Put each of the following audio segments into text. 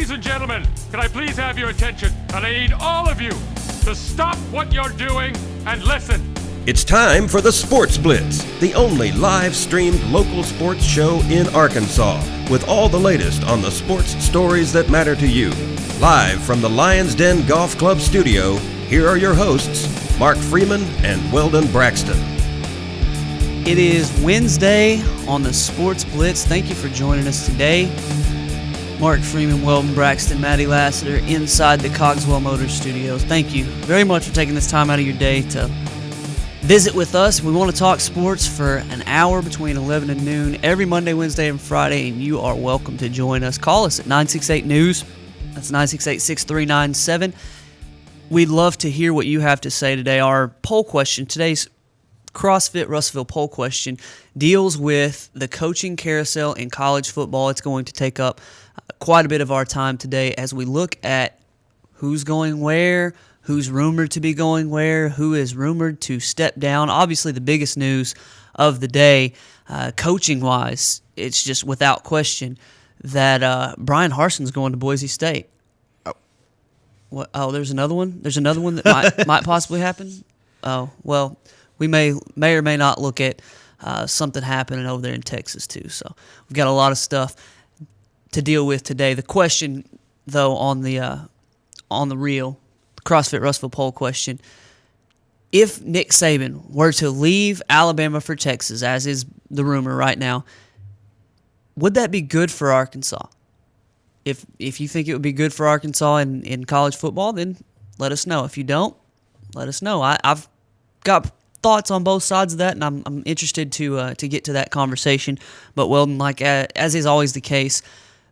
Ladies and gentlemen, can I please have your attention? And I need all of you to stop what you're doing and listen. It's time for the Sports Blitz, the only live-streamed local sports show in Arkansas, with all the latest on the sports stories that matter to you. Live from the Lions Den Golf Club studio, here are your hosts, Mark Freeman and Weldon Braxton. It is Wednesday on the Sports Blitz. Thank you for joining us today. Mark Freeman, Weldon Braxton, Maddie Lassiter inside the Cogswell Motors Studios. Thank you very much for taking this time out of your day to visit with us. We want to talk sports for an hour between 11 and noon every Monday, Wednesday, and Friday, and you are welcome to join us. Call us at 968-NEWS. That's 968-6397. We'd love to hear what you have to say today. Our poll question, today's CrossFit Russellville poll question, deals with the coaching carousel in college football. It's going to take up quite a bit of our time today as we look at who's going where, who's rumored to be going where, who is rumored to step down. Obviously, the biggest news of the day, coaching-wise, it's just without question that Brian Harsin's going to Boise State. What? Oh, there's another one? There's another one that might possibly happen? Oh, well, we may or may not look at something happening over there in Texas, too. So we've got a lot of stuff to deal with today. The question, though, on the real CrossFit Russellville poll question, if Nick Saban were to leave Alabama for Texas, as is the rumor right now, would that be good for Arkansas? If you think it would be good for Arkansas in college football, then let us know. If you don't, let us know. I've got thoughts on both sides of that, and I'm interested to get to that conversation. But Weldon, like as is always the case,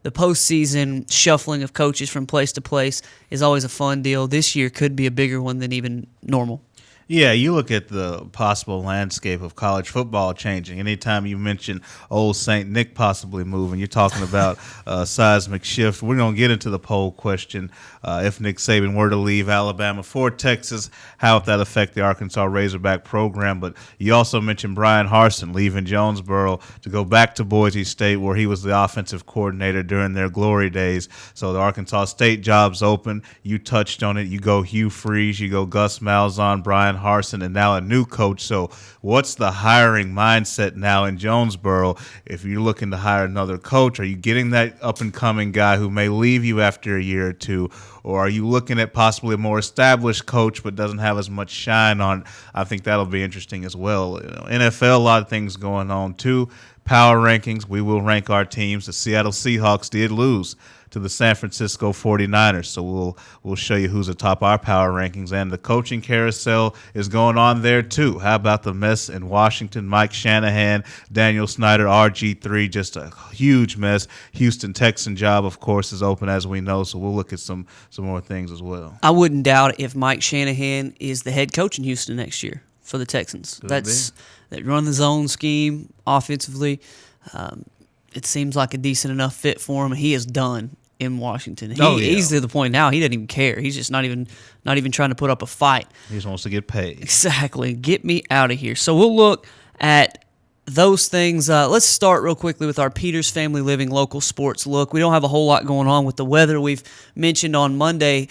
the postseason shuffling of coaches from place to place is always a fun deal. This year could be a bigger one than even normal. Yeah, you look at the possible landscape of college football changing. Anytime you mention old St. Nick possibly moving, you're talking about a seismic shift. We're going to get into the poll question. If Nick Saban were to leave Alabama for Texas, how would that affect the Arkansas Razorback program? But you also mentioned Brian Harsin leaving Jonesboro to go back to Boise State, where he was the offensive coordinator during their glory days. So the Arkansas State job's open. You touched on it. You go Hugh Freeze, you go Gus Malzahn, Brian Harsin, and now a new coach. So what's the hiring mindset now in Jonesboro? If you're looking to hire another coach, are you getting that up-and-coming guy who may leave you after a year or two? Or are you looking at possibly a more established coach but doesn't have as much shine on it? I think that'll be interesting as well. NFL, a lot of things going on too. Power rankings, we will rank our teams. The Seattle Seahawks did lose to the San Francisco 49ers, so we'll show you who's atop our power rankings. And the coaching carousel is going on there too. How about the mess in Washington? Mike Shanahan, Daniel Snyder, RG3, just a huge mess. Houston Texan job, of course, is open, as we know, so we'll look at some more things as well. I wouldn't doubt if Mike Shanahan is the head coach in Houston next year for the Texans. They run the zone scheme offensively. It seems like a decent enough fit for him. He is done in Washington. He's to the point now he doesn't even care. He's just not even trying to put up a fight. He just wants to get paid. Exactly. Get me out of here. So we'll look at those things. Let's start real quickly with our Peters Family Living local sports look. We don't have a whole lot going on with the weather. We've mentioned on Monday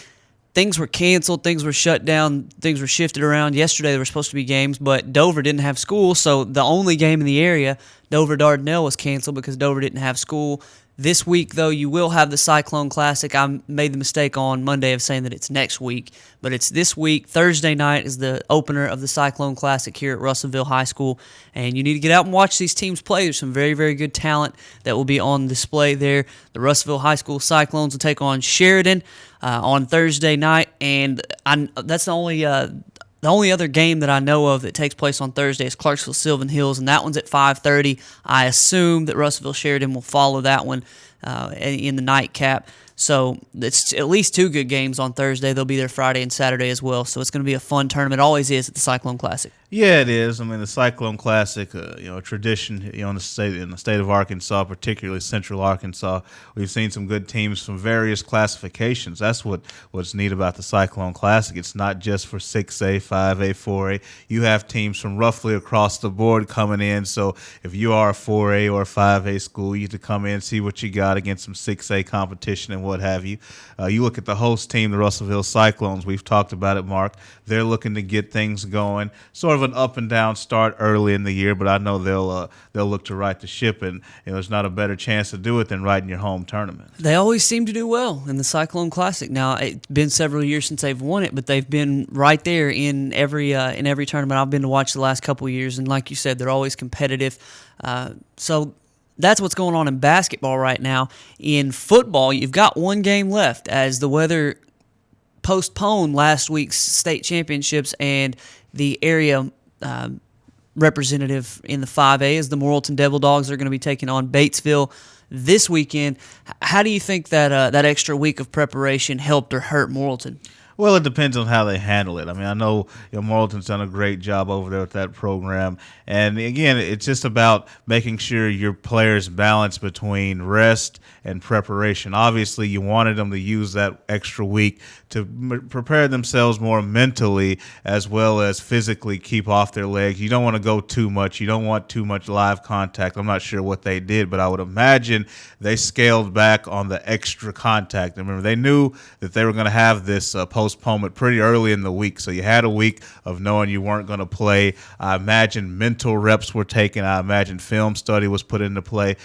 things were canceled, things were shut down, things were shifted around. Yesterday there were supposed to be games, but Dover didn't have school, so the only game in the area, Dover-Dardanelle, was canceled because Dover didn't have school. This week, though, you will have the Cyclone Classic. I made the mistake on Monday of saying that it's next week, but it's this week. Thursday night is the opener of the Cyclone Classic here at Russellville High School, and you need to get out and watch these teams play. There's some very, very good talent that will be on display there. The Russellville High School Cyclones will take on Sheridan on Thursday night, and that's the only other game that I know of that takes place on Thursday is Clarksville-Sylvan Hills, and that one's at 5:30. I assume that Russellville-Sheridan will follow that one in the nightcap. So it's at least two good games on Thursday. They'll be there Friday and Saturday as well. So it's going to be a fun tournament. It always is at the Cyclone Classic. Yeah, it is. I mean, the Cyclone Classic, a tradition, in the state of Arkansas, particularly Central Arkansas. We've seen some good teams from various classifications. That's what's neat about the Cyclone Classic. It's not just for 6A, 5A, 4A. You have teams from roughly across the board coming in. So if you are a 4A or a 5A school, you get to come in, see what you got against some 6A competition and what have you. You look at the host team, the Russellville Cyclones. We've talked about it, Mark. They're looking to get things going. Sort of an up and down start early in the year, but I know they'll look to right the ship, and there's not a better chance to do it than right in your home tournament. They always seem to do well in the Cyclone Classic. Now, it's been several years since they've won it, but they've been right there in every tournament I've been to watch the last couple of years, and like you said, they're always competitive. So that's what's going on in basketball right now. In football, you've got one game left as the weather postponed last week's state championships, and the area representative in the 5A is the Morrilton Devil Dogs. They're going to be taking on Batesville this weekend. How do you think that that extra week of preparation helped or hurt Morrilton? Well, it depends on how they handle it. I mean, I know Morrilton's done a great job over there with that program. And, again, it's just about making sure your players balance between rest and preparation. Obviously, you wanted them to use that extra week to prepare themselves more mentally as well as physically keep off their legs. You don't want to go too much. You don't want too much live contact. I'm not sure what they did, but I would imagine they scaled back on the extra contact. And remember, they knew that they were going to have this postponement pretty early in the week, so you had a week of knowing you weren't going to play. I imagine mental reps were taken. I imagine film study was put into play.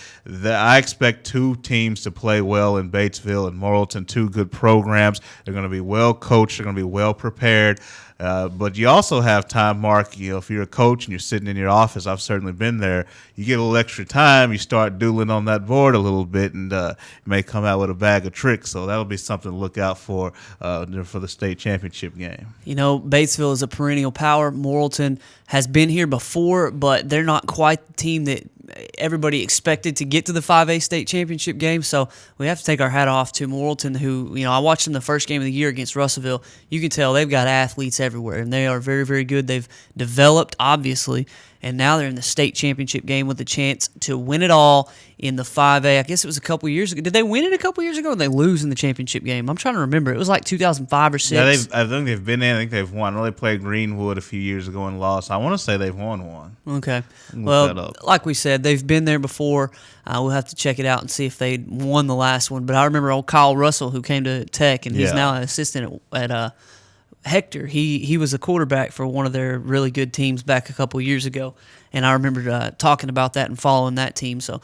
I expect two teams to play well in Batesville and Morrilton, two good programs. They're going to be well coached. They're going to be well prepared. But you also have time, Mark. If you're a coach and you're sitting in your office, I've certainly been there, you get a little extra time, you start doodling on that board a little bit, and you may come out with a bag of tricks. So that'll be something to look out for the state championship game. Batesville is a perennial power. Morrilton has been here before, but they're not quite the team that everybody expected to get to the 5A state championship game. So we have to take our hat off to Morrilton, who, I watched them the first game of the year against Russellville. You can tell they've got athletes everywhere, and they are very, very good. They've developed, obviously, and now they're in the state championship game with a chance to win it all in the 5A. I guess it was a couple years ago. Did they win it a couple years ago, or did they lose in the championship game? I'm trying to remember. It was like 2005 or 6. Yeah, I think they've been in. I think they've won. I know they played Greenwood a few years ago and lost. I want to say they've won one. Okay. Well, like we said, they've been there before. We'll have to check it out and see if they won the last one. But I remember old Kyle Russell, who came to Tech, and he's now an assistant at Hector. He was a quarterback for one of their really good teams back a couple years ago, and I remember talking about that and following that team. So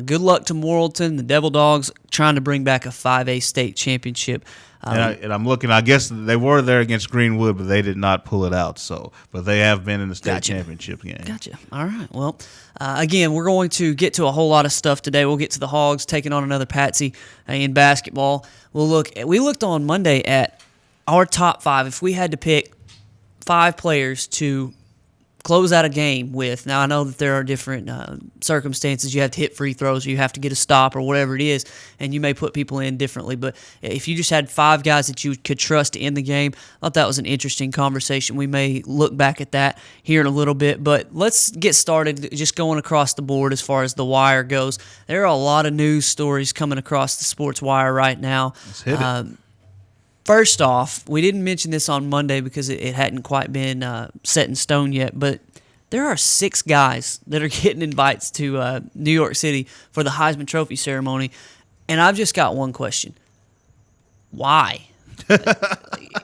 good luck to Morrilton, the Devil Dogs, trying to bring back a 5A state championship. And I'm looking. I guess they were there against Greenwood, but they did not pull it out. But they have been in the state championship game. Gotcha. All right. Well, again, we're going to get to a whole lot of stuff today. We'll get to the Hogs taking on another Patsy in basketball. We looked on Monday at our top 5. If we had to pick 5 players to close out a game with. Now, I know that there are different circumstances. You have to hit free throws, or you have to get a stop, or whatever it is, and you may put people in differently. But if you just had 5 guys that you could trust to end the game, I thought that was an interesting conversation. We may look back at that here in a little bit. But let's get started just going across the board as far as the wire goes. There are a lot of news stories coming across the sports wire right now. Let's hit it. First off, we didn't mention this on Monday because it hadn't quite been set in stone yet, but there are 6 guys that are getting invites to New York City for the Heisman Trophy ceremony, and I've just got one question. Why?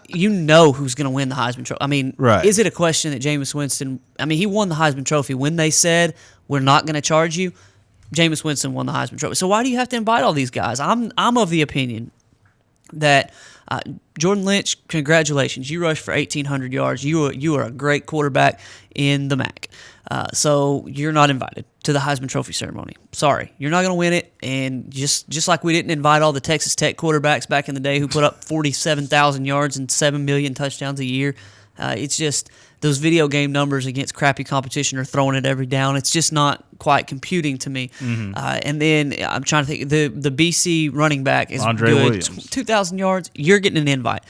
You know who's going to win the Heisman Trophy. I mean, right. Is it a question that Jameis Winston – I mean, he won the Heisman Trophy when they said, we're not going to charge you. Jameis Winston won the Heisman Trophy. So why do you have to invite all these guys? I'm of the opinion that – Jordan Lynch, congratulations. You rushed for 1,800 yards. You are a great quarterback in the MAC. So you're not invited to the Heisman Trophy ceremony. Sorry. You're not going to win it. And just like we didn't invite all the Texas Tech quarterbacks back in the day who put up 47,000 yards and 7 million touchdowns a year, it's just those video game numbers against crappy competition are throwing it every down. It's just not quite computing to me. Mm-hmm. And then I'm trying to think, the BC running back is Andre good. Williams. 2,000 yards, you're getting an invite.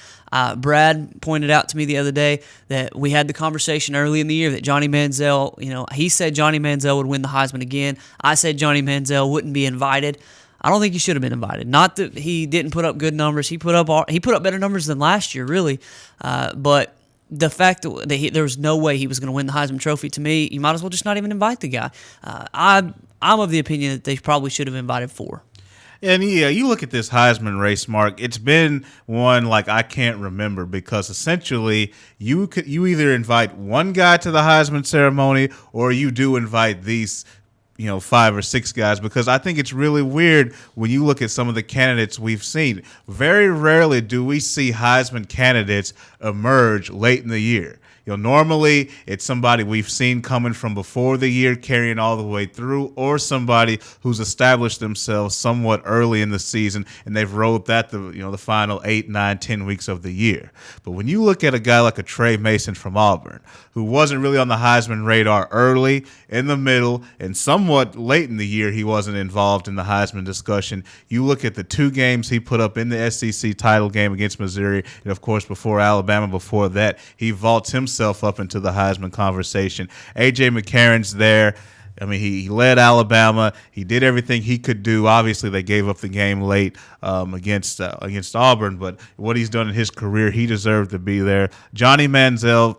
Brad pointed out to me the other day that we had the conversation early in the year that Johnny Manziel, he said Johnny Manziel would win the Heisman again. I said Johnny Manziel wouldn't be invited. I don't think he should have been invited. Not that he didn't put up good numbers. He put up better numbers than last year, really. But the fact that there was no way he was going to win the Heisman Trophy, to me, you might as well just not even invite the guy. I'm of the opinion that they probably should have invited 4. And yeah, you look at this Heisman race, Mark. It's been one like I can't remember because essentially you either invite one guy to the Heisman ceremony or you do invite these 5 or 6 guys, because I think it's really weird when you look at some of the candidates we've seen. Very rarely do we see Heisman candidates emerge late in the year. Normally it's somebody we've seen coming from before the year carrying all the way through, or somebody who's established themselves somewhat early in the season and they've rode that the final 8, 9, 10 weeks of the year. But when you look at a guy like a Trey Mason from Auburn, who wasn't really on the Heisman radar early, in the middle, and somewhat late in the year he wasn't involved in the Heisman discussion. You look at the 2 games he put up in the SEC title game against Missouri, and of course before Alabama, before that, he vaults himself up into the Heisman conversation. A.J. McCarron's there. I mean, he led Alabama. He did everything he could do. Obviously, they gave up the game late against Auburn, but what he's done in his career, he deserved to be there. Johnny Manziel,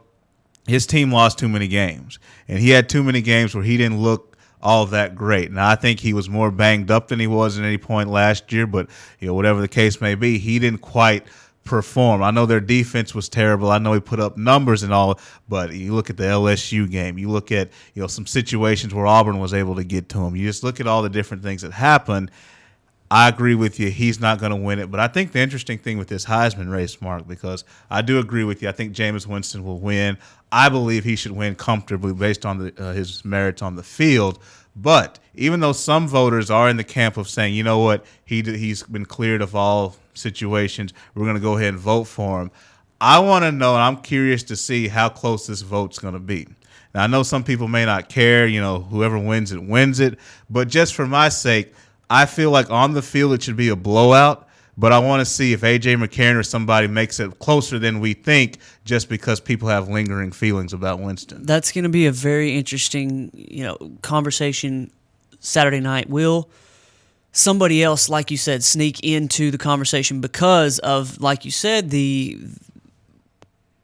his team lost too many games, and he had too many games where he didn't look all that great. Now, I think he was more banged up than he was at any point last year, but whatever the case may be, he didn't quite perform. I know their defense was terrible. I know he put up numbers and all, but you look at the LSU game, you look at some situations where Auburn was able to get to him. You just look at all the different things that happened. I agree with you. He's not going to win it. But I think the interesting thing with this Heisman race, Mark, because I do agree with you. I think Jameis Winston will win. I believe he should win comfortably based on his merits on the field. But even though some voters are in the camp of saying, you know what, he's been cleared of all situations, we're going to go ahead and vote for him, I want to know, and I'm curious to see how close this vote's going to be. Now, I know some people may not care, whoever wins it, but just for my sake, I feel like on the field it should be a blowout, but I want to see if A.J. McCarron or somebody makes it closer than we think just because people have lingering feelings about Winston. That's going to be a very interesting, conversation Saturday night. Will somebody else, like you said, sneak into the conversation because of, like you said, the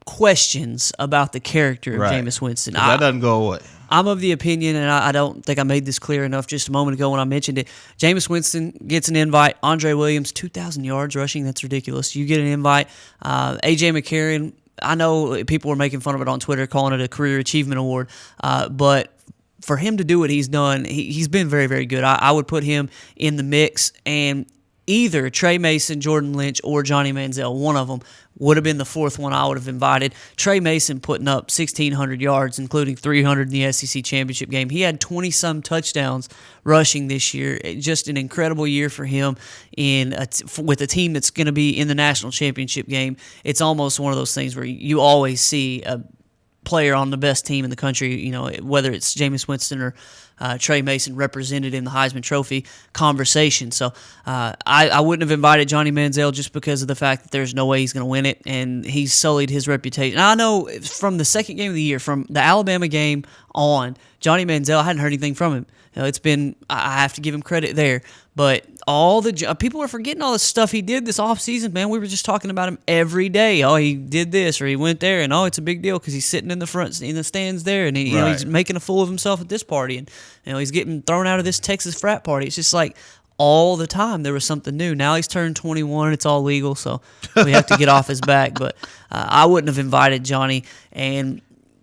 questions about the character of Jameis Winston? That doesn't go away. I'm of the opinion, and I don't think I made this clear enough just a moment ago when I mentioned it. Jameis Winston gets an invite. Andre Williams, 2,000 yards rushing. That's ridiculous. You get an invite. A.J. McCarron, I know people were making fun of it on Twitter, calling it a career achievement award, but for him to do what he's done, he's been very, very good. I would put him in the mix, and either Trey Mason, Jordan Lynch, or Johnny Manziel, one of them, would have been the fourth one I would have invited. Trey Mason putting up 1,600 yards, including 300 in the SEC championship game. He had 20-some touchdowns rushing this year. Just an incredible year for him with a team that's going to be in the national championship game. It's almost one of those things where you always see a player on the best team in the country, whether it's Jameis Winston or Trey Mason represented in the Heisman Trophy conversation. So I wouldn't have invited Johnny Manziel just because of the fact that there's no way he's going to win it, and he's sullied his reputation. I know from the second game of the year, from the Alabama game on, Johnny Manziel, I hadn't heard anything from him. It's been, I have to give him credit there, but all the people are forgetting all the stuff he did this offseason, man. We were just talking about him every day. Oh, he did this or he went there, and it's a big deal because he's sitting in the front, in the stands there, and he's making a fool of himself at this party, and he's getting thrown out of this Texas frat party. It's just like all the time there was something new. Now he's turned 21. It's all legal, so we have to get off his back. But I wouldn't have invited Johnny, and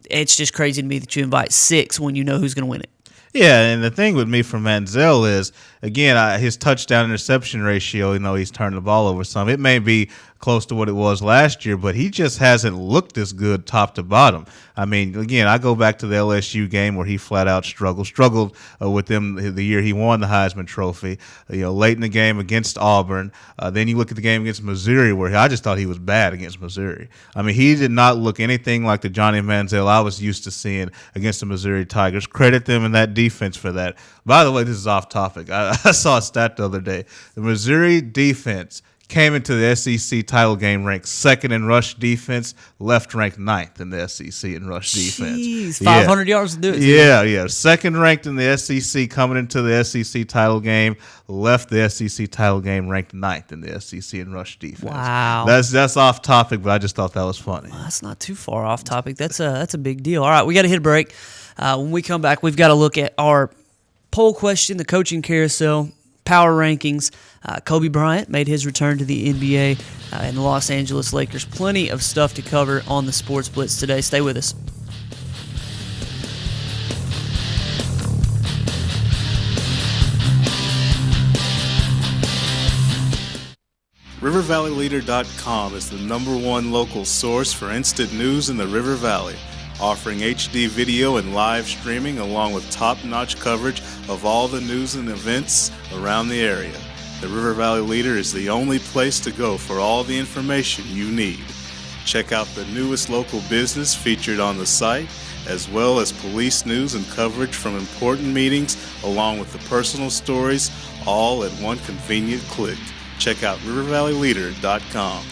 it's just crazy to me that you invite 6 when you know who's going to win it. Yeah, and the thing with me for Manziel is, again, his touchdown-interception ratio, he's turning the ball over some. It may be close to what it was last year, but he just hasn't looked as good top to bottom. I mean, again, I go back to the LSU game where he flat-out struggled with them the year he won the Heisman Trophy, late in the game against Auburn. Then you look at the game against Missouri where I just thought he was bad against Missouri. I mean, he did not look anything like the Johnny Manziel I was used to seeing against the Missouri Tigers. Credit them in that defense for that. By the way, this is off topic. I saw a stat the other day. The Missouri defense came into the SEC title game ranked second in rush defense, left ranked 9th in the SEC in rush defense. Jeez, 500 yards to do it. Yeah. Second ranked in the SEC coming into the SEC title game, left the SEC title game ranked 9th in the SEC in rush defense. Wow. That's off topic, but I just thought that was funny. Well, that's not too far off topic. That's a big deal. All right, we got to hit a break. When we come back, we've got to look at our poll question, the coaching carousel. power rankings. Kobe Bryant made his return to the NBA, and the Los Angeles Lakers. Plenty of stuff to cover on the Sports Blitz today. Stay with us. RiverValleyLeader.com is the #1 local source for instant news in the River Valley, offering HD video and live streaming along with top-notch coverage of all the news and events around the area. The River Valley Leader is the only place to go for all the information you need. Check out the newest local business featured on the site, as well as police news and coverage from important meetings, along with the personal stories, all at one convenient click. Check out RiverValleyLeader.com.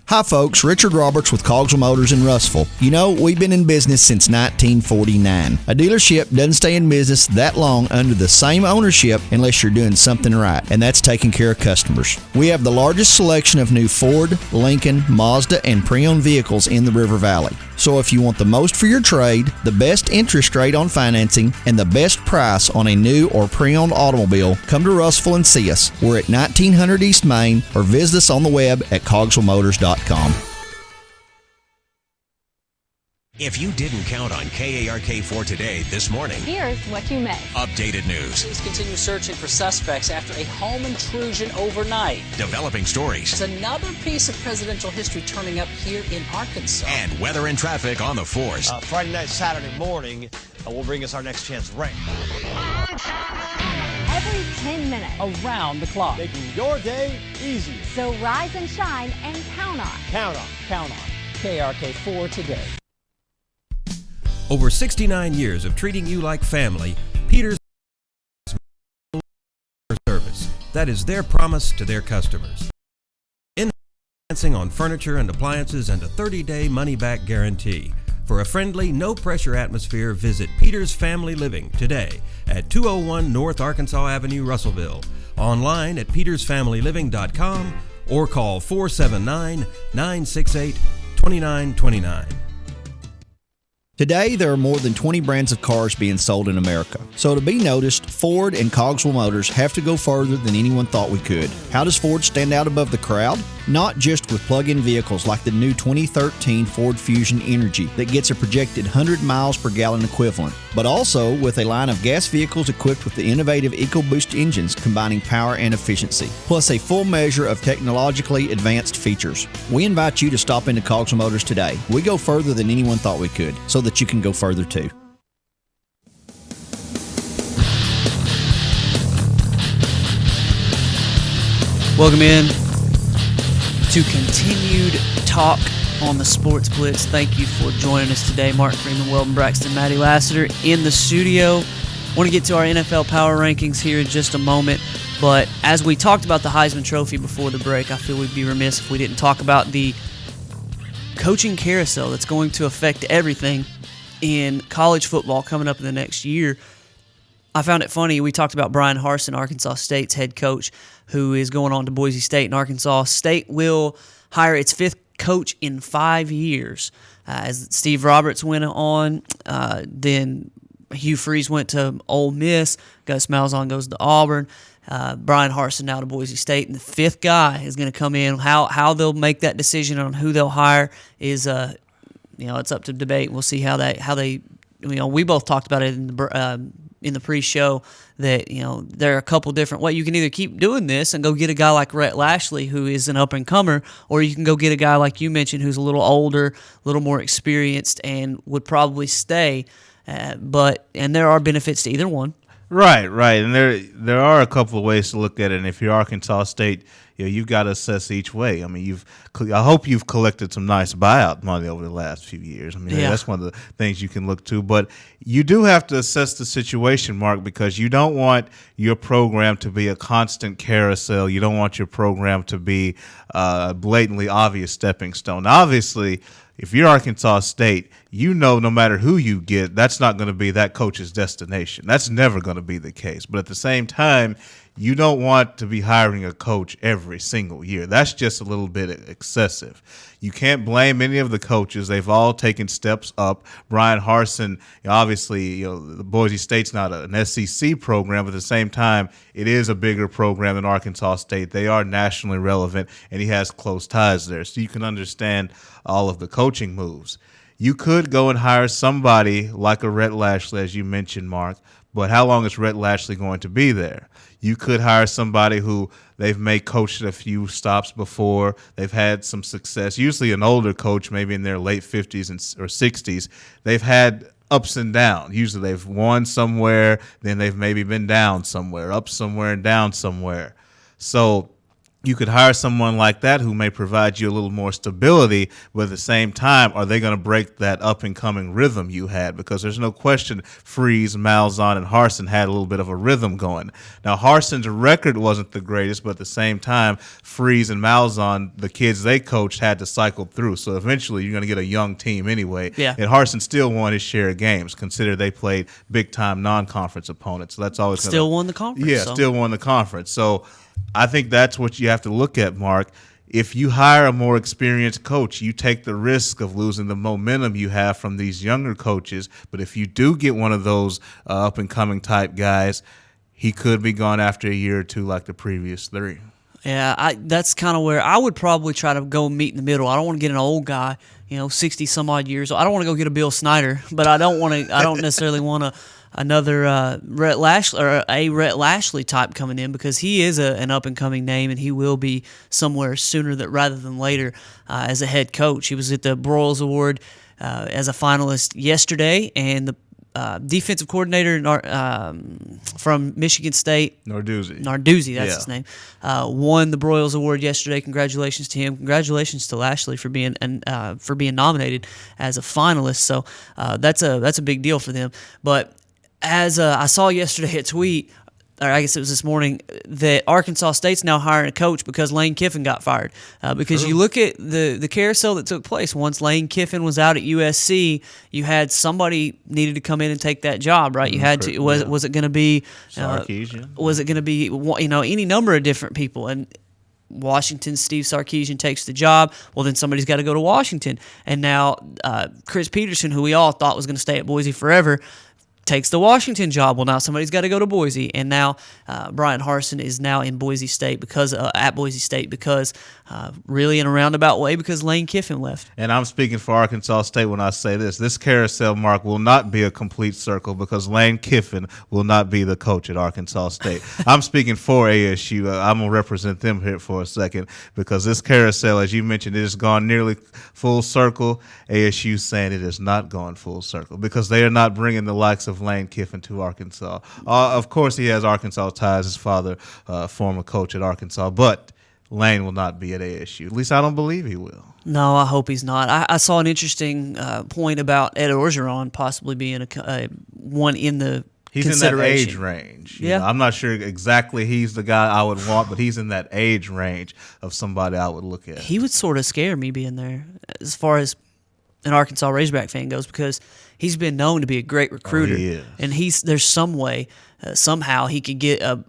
Hi folks, Richard Roberts with Cogswell Motors in Russellville. You know, we've been in business since 1949. A dealership doesn't stay in business that long under the same ownership unless you're doing something right, and that's taking care of customers. We have the largest selection of new Ford, Lincoln, Mazda, and pre-owned vehicles in the River Valley. So if you want the most for your trade, the best interest rate on financing, and the best price on a new or pre-owned automobile, come to Russellville and see us. We're at 1900 East Main, or visit us on the web at cogswellmotors.com. If you didn't count on KARK4 today this morning, here's what you missed. Updated news. Police continue searching for suspects after a home intrusion overnight. Developing stories. There's another piece of presidential history turning up here in Arkansas. And weather and traffic on the force. Friday night, Saturday morning will bring us our next chance rain. Every 10 minutes. Around the clock. Making your day easier. So rise and shine and count on. Count on. Count on. KRK4 today. Over 69 years of treating you like family, Peters Service. That is their promise to their customers. Financing on furniture and appliances and a 30-day money-back guarantee. For a friendly, no-pressure atmosphere, visit Peters Family Living today at 201 North Arkansas Avenue, Russellville. Online at petersfamilyliving.com or call 479-968-2929. Today, there are more than 20 brands of cars being sold in America. So to be noticed, Ford and Cogswell Motors have to go further than anyone thought we could. How does Ford stand out above the crowd? Not just with plug-in vehicles like the new 2013 Ford Fusion Energy that gets a projected 100 miles per gallon equivalent, but also with a line of gas vehicles equipped with the innovative EcoBoost engines combining power and efficiency, plus a full measure of technologically advanced features. We invite you to stop into Cogswell Motors today. We go further than anyone thought we could, so that you can go further too. Welcome in to continued talk on the Sports Blitz. Thank you for joining us today. Mark Freeman, Weldon, Braxton, Maddie Lassiter in the studio. Want to get to our NFL power rankings here in just a moment, but as we talked about the Heisman Trophy before the break, I feel we'd be remiss if we didn't talk about the coaching carousel that's going to affect everything in college football coming up in the next year. I found it funny. We talked about Brian Harsin, Arkansas State's head coach, who is going on to Boise State, and Arkansas State will hire its fifth coach in 5 years. As Steve Roberts went on, then Hugh Freeze went to Ole Miss, Gus Malzahn goes to Auburn, Brian Harsin now to Boise State, and the fifth guy is going to come in. How they'll make that decision on who they'll hire is, it's up to debate. We'll see how they. We both talked about it in the pre-show that there are a couple different ways. You can either keep doing this and go get a guy like Rhett Lashley, who is an up-and-comer, or you can go get a guy like you mentioned who's a little older, a little more experienced, and would probably stay. But there are benefits to either one. Right, and there are a couple of ways to look at it. And if you're Arkansas State, you've got to assess each way. I mean, I hope you've collected some nice buyout money over the last few years. I mean, that's one of the things you can look to. But you do have to assess the situation, Mark, because you don't want your program to be a constant carousel. You don't want your program to be a blatantly obvious stepping stone. Obviously, if you're Arkansas State, no matter who you get, that's not going to be that coach's destination. That's never going to be the case. But at the same time, you don't want to be hiring a coach every single year. That's just a little bit excessive. You can't blame any of the coaches. They've all taken steps up. Brian Harsin, obviously, the Boise State's not an SEC program, but at the same time, it is a bigger program than Arkansas State. They are nationally relevant, and he has close ties there. So you can understand all of the coaching moves. You could go and hire somebody like a Rhett Lashley, as you mentioned, Mark, but how long is Rhett Lashley going to be there? You could hire somebody who they've made coached at a few stops before. They've had some success. Usually an older coach, maybe in their late 50s or 60s, they've had ups and downs. Usually they've won somewhere, then they've maybe been down somewhere, up somewhere and down somewhere. So you could hire someone like that who may provide you a little more stability, but at the same time, are they going to break that up-and-coming rhythm you had? Because there's no question Freeze, Malzahn, and Harsin had a little bit of a rhythm going. Now, Harsin's record wasn't the greatest, but at the same time, Freeze and Malzahn, the kids they coached, had to cycle through. So eventually, you're going to get a young team anyway. Yeah. And Harsin still won his share of games. Consider they played big-time non-conference opponents. So that's always still won the conference. Yeah, still won the conference. So I think that's what you have to look at, Mark. If you hire a more experienced coach, you take the risk of losing the momentum you have from these younger coaches. But if you do get one of those up-and-coming type guys, he could be gone after a year or two like the previous three. Yeah, that's kind of where I would probably try to go meet in the middle. I don't want to get an old guy, 60 some odd years. I don't want to go get a Bill Snyder, but I don't necessarily want another Rhett Lashley or a Rhett Lashley type coming in, because he is an up and coming name, and he will be somewhere sooner rather than later as a head coach. He was at the Broyles Award as a finalist yesterday, and the defensive coordinator from Michigan State, Narduzzi, that's his name, won the Broyles Award yesterday. Congratulations to him. Congratulations to Lashley for being nominated as a finalist. So that's a big deal for them. But as I saw yesterday a tweet, or I guess it was this morning, that Arkansas State's now hiring a coach because Lane Kiffin got fired. Because you look at the carousel that took place once Lane Kiffin was out at USC, you had somebody needed to come in and take that job, right? You had to. Was it going to be Sarkisian? Was it going to be any number of different people? And Washington, Steve Sarkisian takes the job. Well, then somebody's got to go to Washington, and now Chris Peterson, who we all thought was going to stay at Boise forever, takes the Washington job. Well, now somebody's got to go to Boise, and now Brian Harsin is now in Boise State at Boise State because really in a roundabout way because Lane Kiffin left. And I'm speaking for Arkansas State when I say this. This carousel, Mark, will not be a complete circle because Lane Kiffin will not be the coach at Arkansas State. I'm speaking for ASU. I'm going to represent them here for a second because this carousel, as you mentioned, it has gone nearly full circle. ASU saying it has not gone full circle because they are not bringing the likes of Lane Kiffin to Arkansas. Of course, he has Arkansas ties. His father, former coach at Arkansas, but Lane will not be at ASU. At least I don't believe he will. No, I hope he's not. I saw an interesting point about Ed Orgeron possibly being one in the He's in that age range. Yeah. I'm not sure exactly he's the guy I would want, but he's in that age range of somebody I would look at. He would sort of scare me being there as far as an Arkansas Razorback fan goes because he's been known to be a great recruiter. He is. And there's some way, somehow he could get a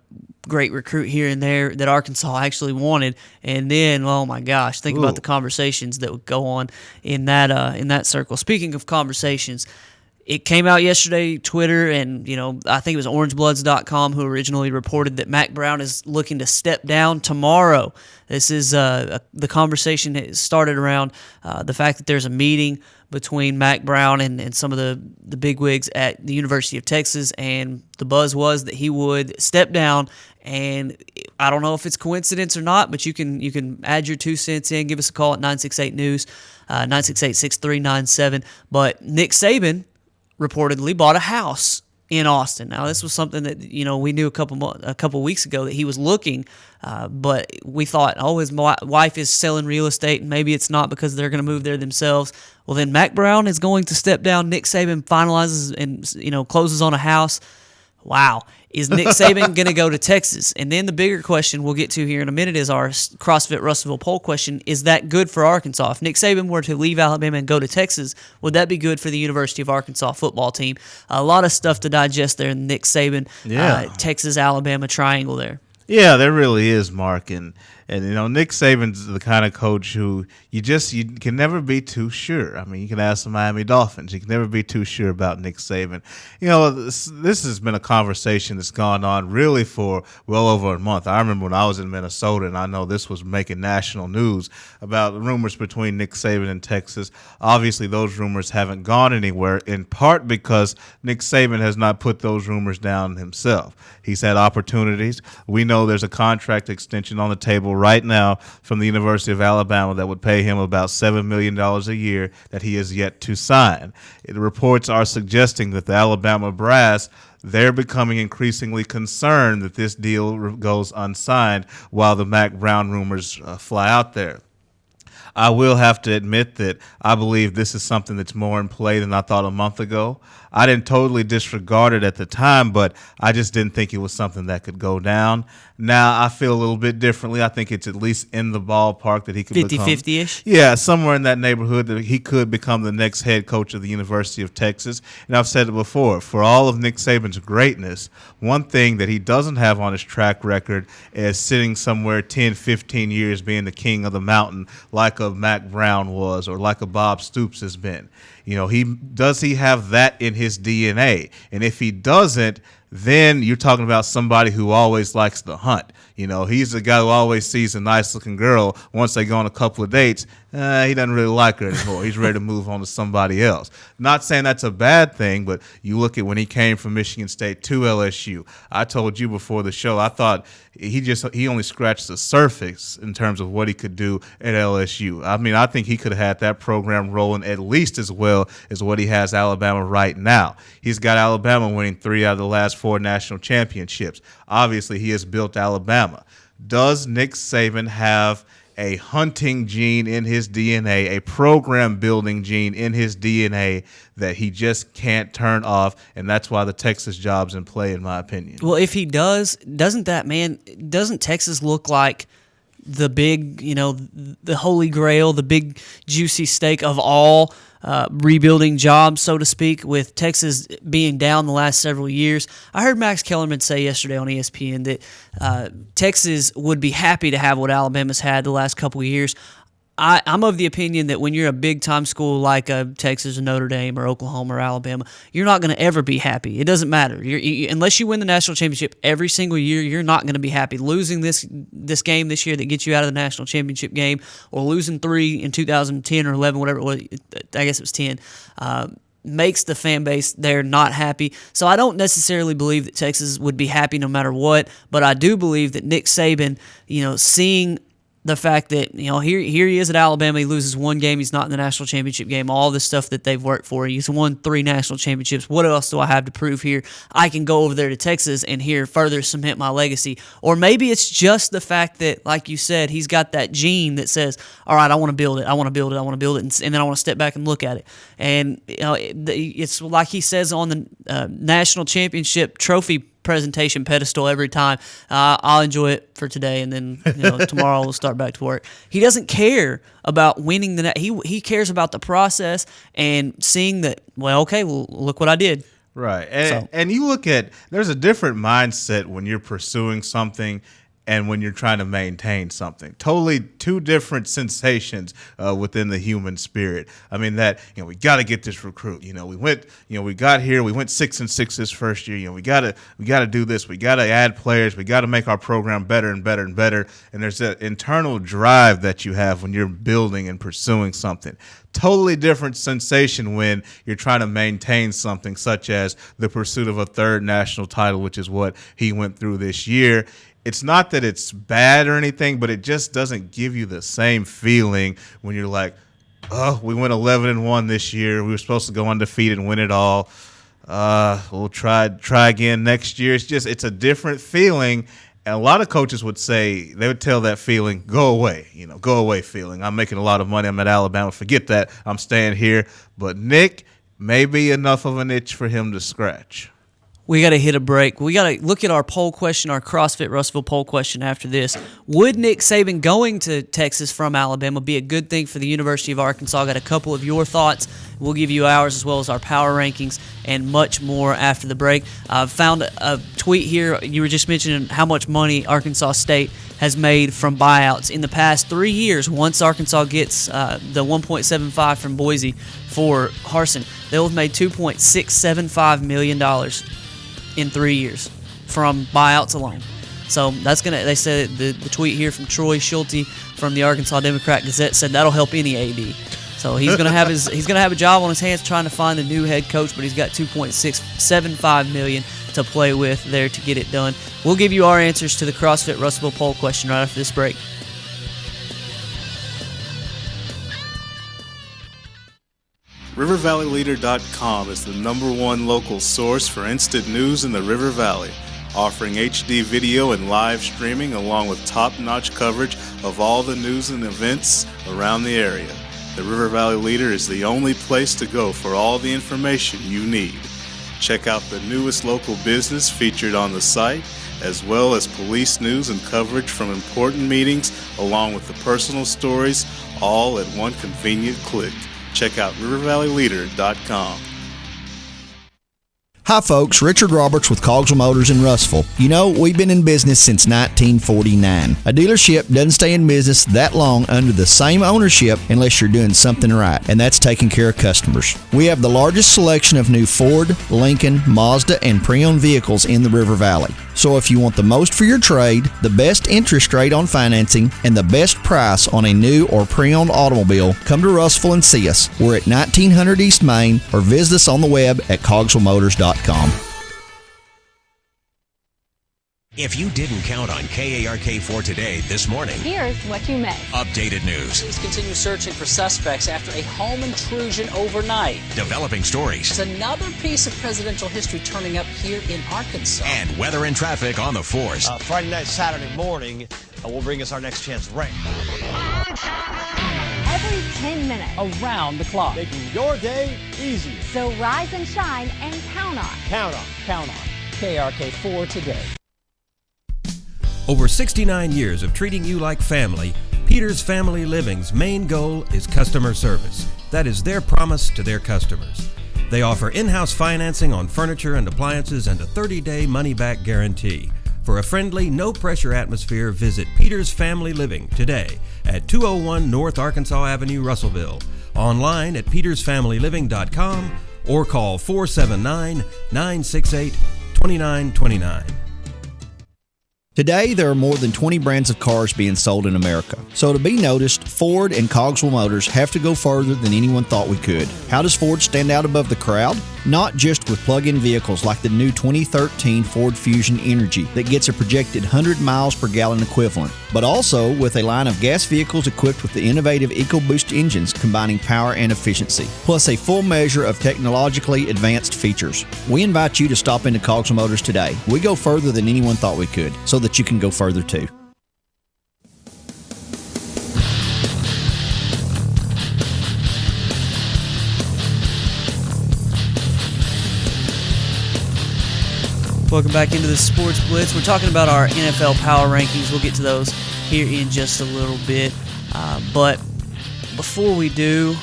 great recruit here and there that Arkansas actually wanted. And then, oh my gosh, think about the conversations that would go on in that circle. Speaking of conversations, it came out yesterday, Twitter, and I think it was orangebloods.com who originally reported that Mack Brown is looking to step down tomorrow. This is the conversation that started around the fact that there's a meeting between Mack Brown and some of the bigwigs at the University of Texas, and the buzz was that he would step down. And I don't know if it's coincidence or not, but you can add your 2 cents in. Give us a call at 968-NEWS, 968-6397. But Nick Saban reportedly bought a house in Austin. Now, this was something that we knew a couple weeks ago that he was looking, but we thought, his wife is selling real estate, and maybe it's not because they're going to move there themselves. Well, then Mack Brown is going to step down. Nick Saban finalizes and closes on a house. Wow. Is Nick Saban going to go to Texas? And then the bigger question we'll get to here in a minute is our CrossFit Russellville poll question. Is that good for Arkansas? If Nick Saban were to leave Alabama and go to Texas, would that be good for the University of Arkansas football team? A lot of stuff to digest there in the Nick Saban, Texas-Alabama triangle there. Yeah, there really is, Mark, and Nick Saban's the kind of coach who you can never be too sure. I mean, you can ask the Miami Dolphins; you can never be too sure about Nick Saban. This has been a conversation that's gone on really for well over a month. I remember when I was in Minnesota, and I know this was making national news about rumors between Nick Saban and Texas. Obviously, those rumors haven't gone anywhere, in part because Nick Saban has not put those rumors down himself. He's had opportunities. We know there's a contract extension on the table right now from the University of Alabama that would pay him about $7 million a year that he has yet to sign. The reports are suggesting that the Alabama brass, they're becoming increasingly concerned that this deal goes unsigned while the Mac Brown rumors fly out there. I will have to admit that I believe this is something that's more in play than I thought a month ago. I didn't totally disregard it at the time, but I just didn't think it was something that could go down. Now I feel a little bit differently. I think it's at least in the ballpark that he could 50-50-ish? Yeah, somewhere in that neighborhood that he could become the next head coach of the University of Texas. And I've said it before, for all of Nick Saban's greatness, one thing that he doesn't have on his track record is sitting somewhere 10, 15 years being the king of the mountain like a Mac Brown was or like a Bob Stoops has been. He have that in his DNA? And if he doesn't, then you're talking about somebody who always likes to hunt. He's the guy who always sees a nice-looking girl. Once they go on a couple of dates, he doesn't really like her anymore. He's ready to move on to somebody else. Not saying that's a bad thing, but you look at when he came from Michigan State to LSU. I told you before the show, I thought he only scratched the surface in terms of what he could do at LSU. I mean, I think he could have had that program rolling at least as well as what he has Alabama right now. He's got Alabama winning 3 out of the last 4 national championships. Obviously, he has built Alabama. Does Nick Saban have a hunting gene in his DNA, a program-building gene in his DNA that he just can't turn off, and that's why the Texas job's in play, in my opinion? Well, if he doesn't Texas look like the big, the holy grail, the big juicy steak of all rebuilding jobs, so to speak, with Texas being down the last several years? I heard Max Kellerman say yesterday on ESPN that Texas would be happy to have what Alabama's had the last couple of years. I'm of the opinion that when you're a big-time school like Texas or Notre Dame or Oklahoma or Alabama, you're not going to ever be happy. It doesn't matter. Unless you win the national championship every single year, you're not going to be happy. Losing this game this year that gets you out of the national championship game, or losing 3 in 2010 or 11, whatever it was, I guess it was 10, makes the fan base there not happy. So I don't necessarily believe that Texas would be happy no matter what, but I do believe that Nick Saban, seeing the fact that, here he is at Alabama, he loses 1 game, he's not in the national championship game, all the stuff that they've worked for, he's won 3 national championships, what else do I have to prove here? I can go over there to Texas and here further cement my legacy. Or maybe it's just the fact that, like you said, he's got that gene that says, all right, I want to build it, and then I want to step back and look at it. And it's like he says on the national championship trophy presentation pedestal every time. I'll enjoy it for today, and then tomorrow we'll start back to work. He doesn't care about winning he cares about the process and seeing that, look what I did. Right. And you look at, there's a different mindset when you're pursuing something and when you're trying to maintain something. Totally 2 different sensations within the human spirit. I mean, that, we got to get this recruit. We got here, we went 6-6 this first year. We got to do this. We got to add players. We got to make our program better and better and better. And there's that internal drive that you have when you're building and pursuing something. Totally different sensation when you're trying to maintain something, such as the pursuit of a 3rd national title, which is what he went through this year. It's not that it's bad or anything, but it just doesn't give you the same feeling when you're like, oh, we went 11-1 this year. We were supposed to go undefeated and win it all. We'll try again next year. It's a different feeling. And a lot of coaches would tell that feeling, go away, go away feeling. I'm making a lot of money. I'm at Alabama. Forget that. I'm staying here. But Nick may be enough of an itch for him to scratch. We got to hit a break. We got to look at our poll question, our CrossFit Russellville poll question after this. Would Nick Saban going to Texas from Alabama be a good thing for the University of Arkansas? Got a couple of your thoughts. We'll give you ours as well as our power rankings and much more after the break. I found a tweet here. You were just mentioning how much money Arkansas State has made from buyouts in the past 3 years. Once Arkansas gets the $1.75 from Boise for Harsin, they'll have made $2.675 million in 3 years from buyouts alone. So that's gonna. They said the tweet here from Troy Schulte from the Arkansas Democrat Gazette said that'll help any AD. So he's gonna have a job on his hands trying to find a new head coach, but he's got $2.675 million to play with there to get it done. We'll give you our answers to the CrossFit Russellville poll question right after this break. RiverValleyLeader.com is the #1 local source for instant news in the River Valley, offering HD video and live streaming along with top-notch coverage of all the news and events around the area. The River Valley Leader is the only place to go for all the information you need. Check out the newest local business featured on the site, as well as police news and coverage from important meetings, along with the personal stories, all at one convenient click. Check out RiverValleyLeader.com. Hi folks, Richard Roberts with Cogswell Motors in Russellville. You know, we've been in business since 1949. A dealership doesn't stay in business that long under the same ownership unless you're doing something right, and that's taking care of customers. We have the largest selection of new Ford, Lincoln, Mazda, and pre-owned vehicles in the River Valley. So if you want the most for your trade, the best interest rate on financing, and the best price on a new or pre-owned automobile, come to Russellville and see us. We're at 1900 East Main, or visit us on the web at cogswellmotors.com. If you didn't count on KARK4 today this morning, Here's what you missed. updated news, Police continue searching for suspects after a home intrusion overnight. developing stories, There's another piece of presidential history turning up here in Arkansas. and weather and traffic on the force. Friday night, Saturday morning will bring us our next chance of rain. Every 10 minutes. Around the clock. Making your day easier. So rise and shine and count on. Count on. KRK4 today. Over 69 years of treating you like family, Peters Family Living's main goal is customer service. That is their promise to their customers. They offer in-house financing on furniture and appliances and a 30-day money-back guarantee. For a friendly, no-pressure atmosphere, visit Peters Family Living today at 201 North Arkansas Avenue, Russellville. Online at petersfamilyliving.com or call 479-968-2929. Today, there are more than 20 brands of cars being sold in America. So to be noticed, Ford and Cogswell Motors have to go further than anyone thought we could. How does Ford stand out above the crowd? Not just with plug-in vehicles like the new 2013 Ford Fusion Energy that gets a projected 100 miles per gallon equivalent, but also with a line of gas vehicles equipped with the innovative EcoBoost engines combining power and efficiency, plus a full measure of technologically advanced features. We invite you to stop into Cogswell Motors today. We go further than anyone thought we could, so that you can go further too. Welcome back into the Sports Blitz. We're talking about our NFL power rankings. We'll get to those here in just a little bit. But before we do,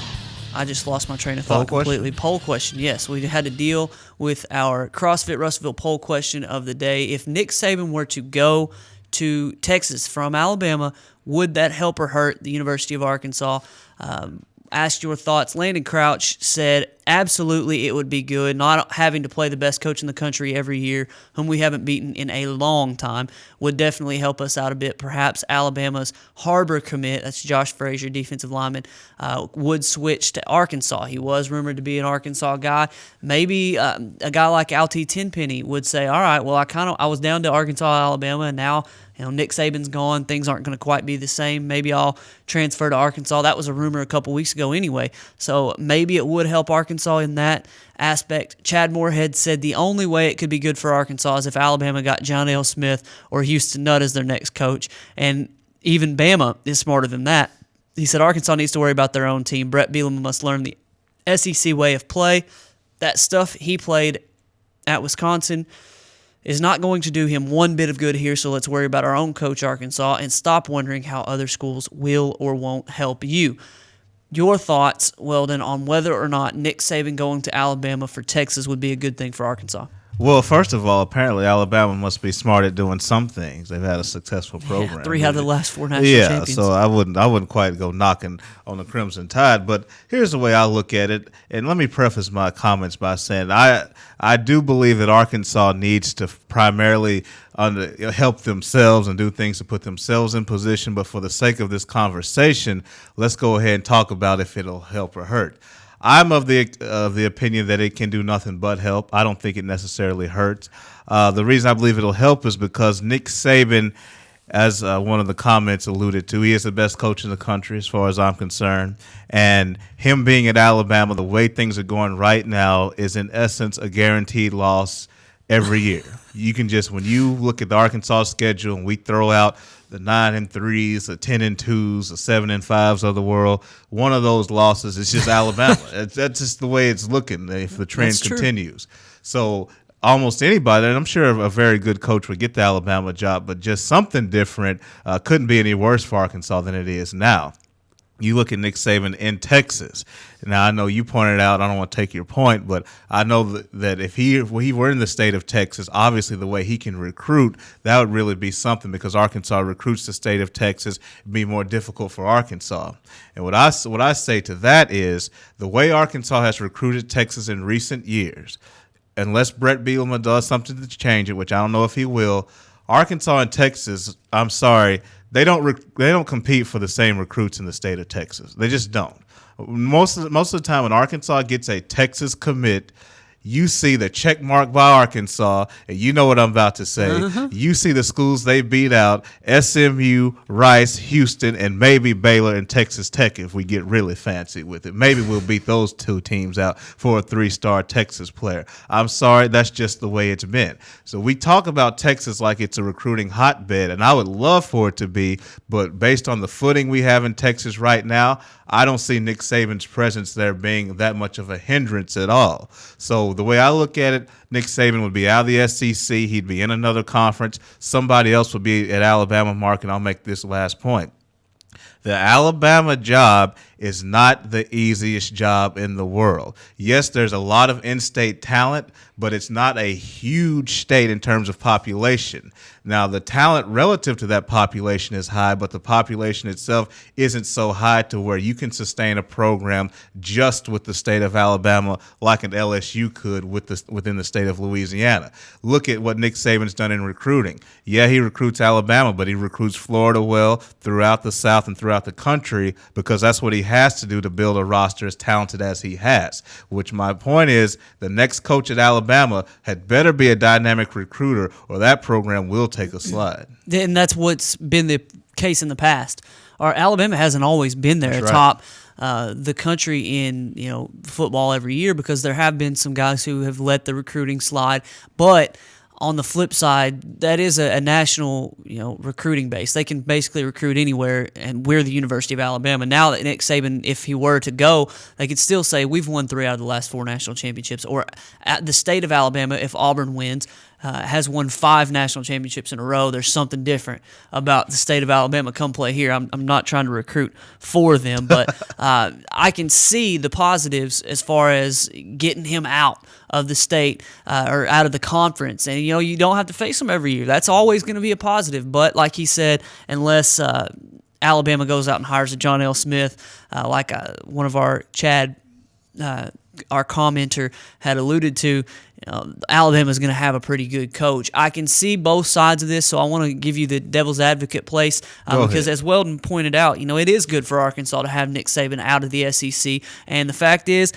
I just lost my train of thought completely. Poll question, yes. We had to deal with our CrossFit Russellville poll question of the day. If Nick Saban were to go to Texas from Alabama, would that help or hurt the University of Arkansas? Asked your thoughts. Landon Crouch said absolutely it would be good. Not having to play the best coach in the country every year, whom we haven't beaten in a long time, would definitely help us out a bit. Perhaps Alabama's Harbor commit, that's Josh Frazier, defensive lineman, would switch to Arkansas. He was rumored to be an Arkansas guy. Maybe a guy like Alti Tenpenny would say, all right, well, I was down to Arkansas, Alabama, and now Nick Saban's gone. Things aren't going to quite be the same. Maybe I'll transfer to Arkansas. That was a rumor a couple weeks ago anyway. So maybe it would help Arkansas in that aspect. Chad Moorhead said the only way it could be good for Arkansas is if Alabama got John L. Smith or Houston Nutt as their next coach. And even Bama is smarter than that. He said Arkansas needs to worry about their own team. Brett Bielema must learn the SEC way of play. That stuff he played at Wisconsin is not going to do him one bit of good here, so let's worry about our own coach, Arkansas, and stop wondering how other schools will or won't help you. Your thoughts, Weldon, on whether or not Nick Saban going to Alabama for Texas would be a good thing for Arkansas? Well, first of all, apparently Alabama must be smart at doing some things. They've had a successful program. Yeah, 3 out of the last 4 national champions. Yeah, so I wouldn't quite go knocking on the Crimson Tide. But here's the way I look at it, and let me preface my comments by saying I do believe that Arkansas needs to primarily help themselves and do things to put themselves in position. But for the sake of this conversation, let's go ahead and talk about if it'll help or hurt. I'm of the opinion that it can do nothing but help. I don't think it necessarily hurts. The reason I believe it'll help is because Nick Saban, as one of the comments alluded to, he is the best coach in the country as far as I'm concerned. And him being at Alabama, the way things are going right now, is in essence a guaranteed loss every year. You can just, when you look at the Arkansas schedule and we throw out the 9-3s, the 10-2s, the 7-5s of the world, one of those losses is just Alabama. That's just the way it's looking if the trend continues. So almost anybody, and I'm sure a very good coach would get the Alabama job, but just something different couldn't be any worse for Arkansas than it is now. You look at Nick Saban in Texas. Now, I know you pointed out, I don't want to take your point, but I know that if he were in the state of Texas, obviously the way he can recruit, that would really be something because Arkansas recruits the state of Texas. It'd be more difficult for Arkansas. And what I say to that is the way Arkansas has recruited Texas in recent years, unless Brett Bielema does something to change it, which I don't know if he will, Arkansas and Texas, I'm sorry, they don't compete for the same recruits in the state of Texas. They just don't. Most of the time when Arkansas gets a Texas commit, you see the check mark by Arkansas, and you know what I'm about to say. You see the schools they beat out, SMU, Rice, Houston, and maybe Baylor and Texas Tech if we get really fancy with it. Maybe we'll beat those 2 teams out for a 3-star Texas player. I'm sorry, that's just the way it's been. So we talk about Texas like it's a recruiting hotbed, and I would love for it to be, but based on the footing we have in Texas right now, I don't see Nick Saban's presence there being that much of a hindrance at all. So the way I look at it, Nick Saban would be out of the SEC. He'd be in another conference. Somebody else would be at Alabama, Mark, and I'll make this last point. The Alabama job is not the easiest job in the world. Yes, there's a lot of in-state talent, but it's not a huge state in terms of population. Now, the talent relative to that population is high, but the population itself isn't so high to where you can sustain a program just with the state of Alabama like an LSU could within the state of Louisiana. Look at what Nick Saban's done in recruiting. Yeah, he recruits Alabama, but he recruits Florida well throughout the South and throughout the country because that's what he has to do to build a roster as talented as he has, which my point is the next coach at Alabama had better be a dynamic recruiter or that program will take a slide. And that's what's been the case in the past. Alabama hasn't always been there That's atop right. the country in football every year because there have been some guys who have let the recruiting slide, but on the flip side, that is a national, recruiting base. They can basically recruit anywhere, and we're the University of Alabama. Now that Nick Saban, if he were to go, they could still say we've won 3 out of the last 4 national championships. Or at the state of Alabama, if Auburn wins, has won 5 national championships in a row. There's something different about the state of Alabama. Come play here. I'm not trying to recruit for them, but I can see the positives as far as getting him out of the state or out of the conference. And, you don't have to face them every year. That's always going to be a positive. But like he said, unless Alabama goes out and hires a John L. Smith, like one of our Chad, our commenter, had alluded to, Alabama's going to have a pretty good coach. I can see both sides of this, so I want to give you the devil's advocate place because, as Weldon pointed out, it is good for Arkansas to have Nick Saban out of the SEC. And the fact is,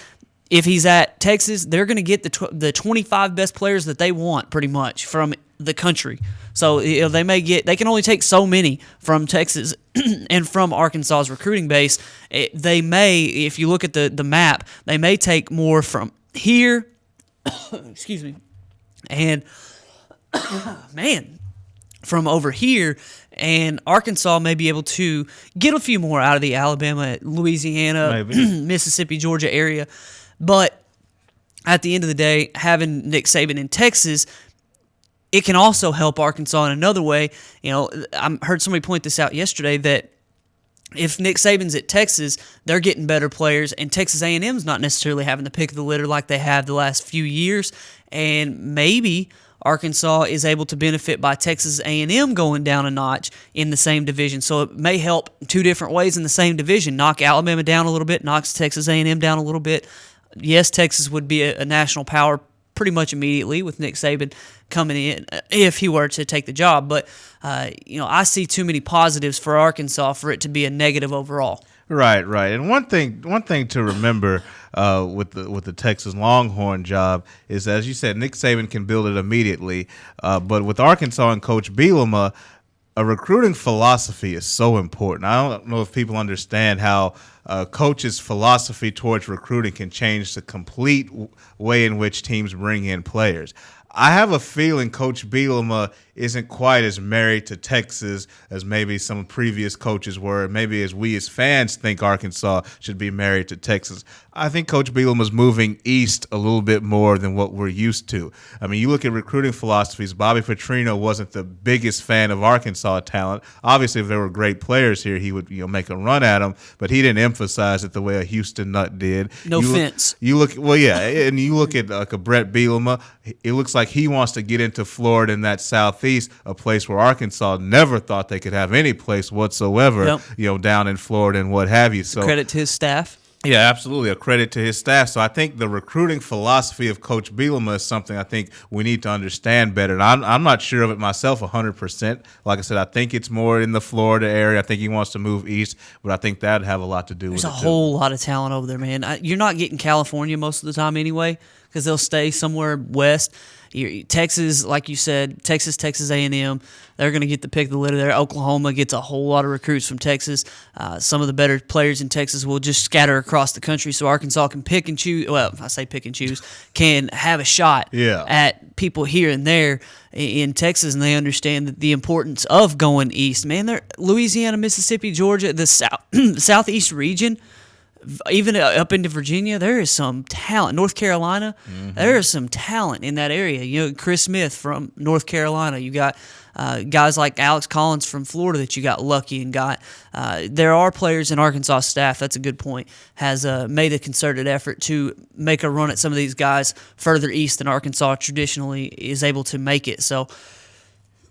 if he's at Texas, they're going to get the 25 best players that they want, pretty much, from the country. So they can only take so many from Texas and from Arkansas's recruiting base. They may, if you look at the map, they may take more from here. Excuse me. And, from over here, and Arkansas may be able to get a few more out of the Alabama, Louisiana, Mississippi, Georgia area. But at the end of the day, having Nick Saban in Texas, it can also help Arkansas in another way. I heard somebody point this out yesterday that if Nick Saban's at Texas, they're getting better players, and Texas A&M's not necessarily having the pick of the litter like they have the last few years, and maybe Arkansas is able to benefit by Texas A&M going down a notch in the same division. So it may help two different ways in the same division. Knock Alabama down a little bit, knocks Texas A&M down a little bit. Yes, Texas would be a national power pretty much immediately with Nick Saban coming in if he were to take the job. But, I see too many positives for Arkansas for it to be a negative overall. Right. And one thing to remember with the Texas Longhorn job is, as you said, Nick Saban can build it immediately. But with Arkansas and Coach Bielema, a recruiting philosophy is so important. I don't know if people understand how coach's philosophy towards recruiting can change the complete way in which teams bring in players. I have a feeling Coach Bielema isn't quite as married to Texas as maybe some previous coaches were, maybe as we as fans think Arkansas should be married to Texas. I think Coach Bielema's moving east a little bit more than what we're used to. I mean, you look at recruiting philosophies, Bobby Petrino wasn't the biggest fan of Arkansas talent. Obviously, if there were great players here, he would make a run at them, but he didn't emphasize it the way a Houston Nutt did. No offense. You look at like a Brett Bielema, it looks like he wants to get into Florida in that Southeast, a place where Arkansas never thought they could have any place whatsoever, down in Florida and what have you. So credit to his staff. Yeah, absolutely. A credit to his staff. So I think the recruiting philosophy of Coach Bielema is something I think we need to understand better. And I'm not sure of it myself 100%. Like I said, I think it's more in the Florida area. I think he wants to move east, but I think that would have a lot to do with it. There's a whole lot of talent over there, man. You're not getting California most of the time anyway because they'll stay somewhere west. Texas, like you said, Texas A&M, they're going to get the pick of the litter there. Oklahoma gets a whole lot of recruits from Texas. Some of the better players in Texas will just scatter across the country, so Arkansas can pick and choose. Well, I say pick and choose, can have a shot at people here and there in Texas, and they understand the importance of going east. Man, Louisiana, Mississippi, Georgia, the southeast region, even up into Virginia, there is some talent. North Carolina, there is some talent in that area. Chris Smith from North Carolina. You got guys like Alex Collins from Florida that you got lucky and got. There are players in Arkansas staff, that's a good point, has made a concerted effort to make a run at some of these guys further east than Arkansas traditionally is able to make it. So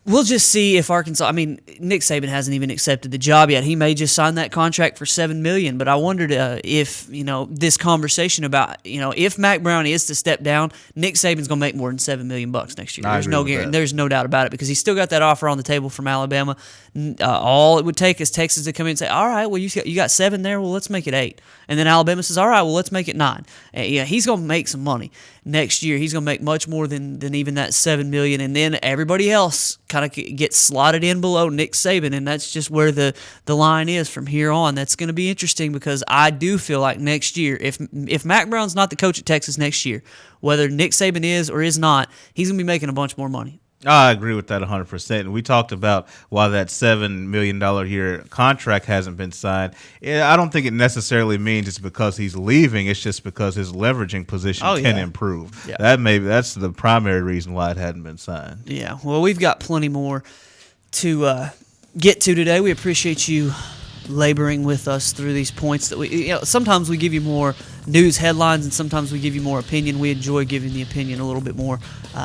we'll just see if Arkansas. I mean, Nick Saban hasn't even accepted the job yet. He may just sign that contract for $7 million. But I wondered if this conversation about if Mack Brown is to step down, Nick Saban's going to make more than $7 million next year. There's no doubt about it because he's still got that offer on the table from Alabama. All it would take is Texas to come in and say, "All right, well you got 7 there. Well, let's make it 8." And then Alabama says, "All right, well let's make it 9." He's going to make some money next year. He's going to make much more than even that $7 million. And then everybody else kind of gets slotted in below Nick Saban, and that's just where the line is from here on. That's going to be interesting because I do feel like next year, if Mack Brown's not the coach at Texas next year, whether Nick Saban is or is not, he's going to be making a bunch more money. I agree with that 100%. And we talked about why that $7 million a year contract hasn't been signed. I don't think it necessarily means it's because he's leaving. It's just because his leveraging position can improve. Yeah. That's the primary reason why it hadn't been signed. Yeah. Well, we've got plenty more to get to today. We appreciate you laboring with us through these points that we sometimes we give you more news headlines and sometimes we give you more opinion. We enjoy giving the opinion a little bit more,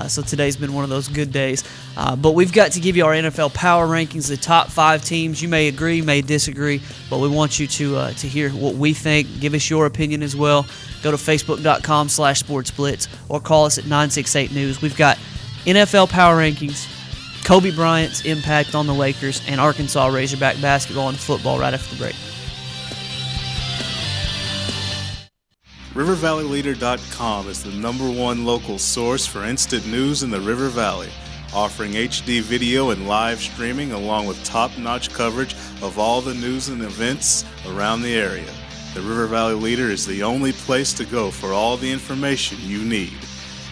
so today's been one of those good days, but we've got to give you our NFL power rankings, the top 5 teams. You may agree, may disagree, but we want you to hear what we think. Give us your opinion as well. Go to facebook.com/sportsblitz or call us at 968 News. We've got NFL power rankings, Kobe Bryant's impact on the Lakers, and Arkansas Razorback basketball and football right after the break. RiverValleyLeader.com is the #1 local source for instant news in the River Valley, offering HD video and live streaming along with top-notch coverage of all the news and events around the area. The River Valley Leader is the only place to go for all the information you need.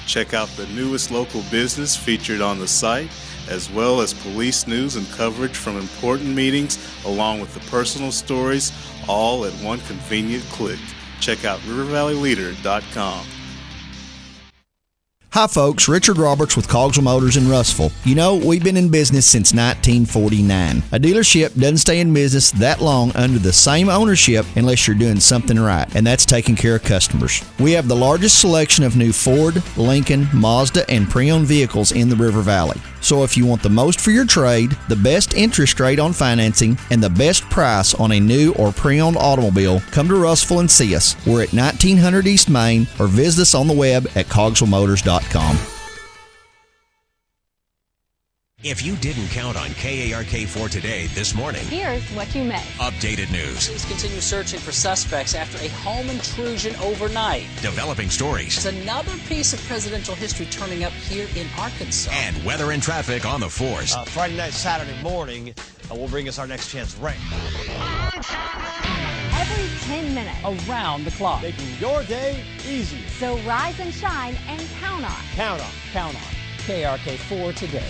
Check out the newest local business featured on the site, as well as police news and coverage from important meetings, along with the personal stories, all at one convenient click. Check out RiverValleyLeader.com. Hi folks, Richard Roberts with Cogswell Motors in Russellville. You know, we've been in business since 1949. A dealership doesn't stay in business that long under the same ownership unless you're doing something right, and that's taking care of customers. We have the largest selection of new Ford, Lincoln, Mazda, and pre-owned vehicles in the River Valley. So if you want the most for your trade, the best interest rate on financing, and the best price on a new or pre-owned automobile, come to Russellville and see us. We're at 1900 East Main, or visit us on the web at cogswellmotors.com. If you didn't count on KARK4 today this morning, Here's what you missed. updated news, Police continue searching for suspects after a home intrusion overnight. developing stories, There's another piece of presidential history turning up here in Arkansas. and weather and traffic on the force. Friday night, Saturday morning will bring us our next chance rain. Every 10 minutes. Around the clock. Making your day easier. So rise and shine and count on. Count on. Count on KRK4 today.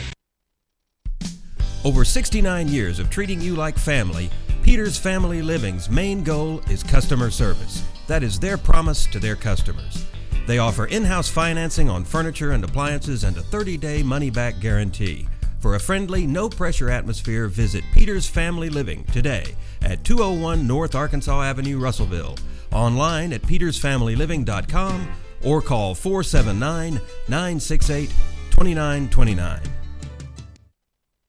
Over 69 years of treating you like family, Peters Family Living's main goal is customer service. That is their promise to their customers. They offer in-house financing on furniture and appliances and a 30-day money-back guarantee. For a friendly, no-pressure atmosphere, visit Peters Family Living today at 201 North Arkansas Avenue, Russellville. Online at petersfamilyliving.com or call 479-968-2929.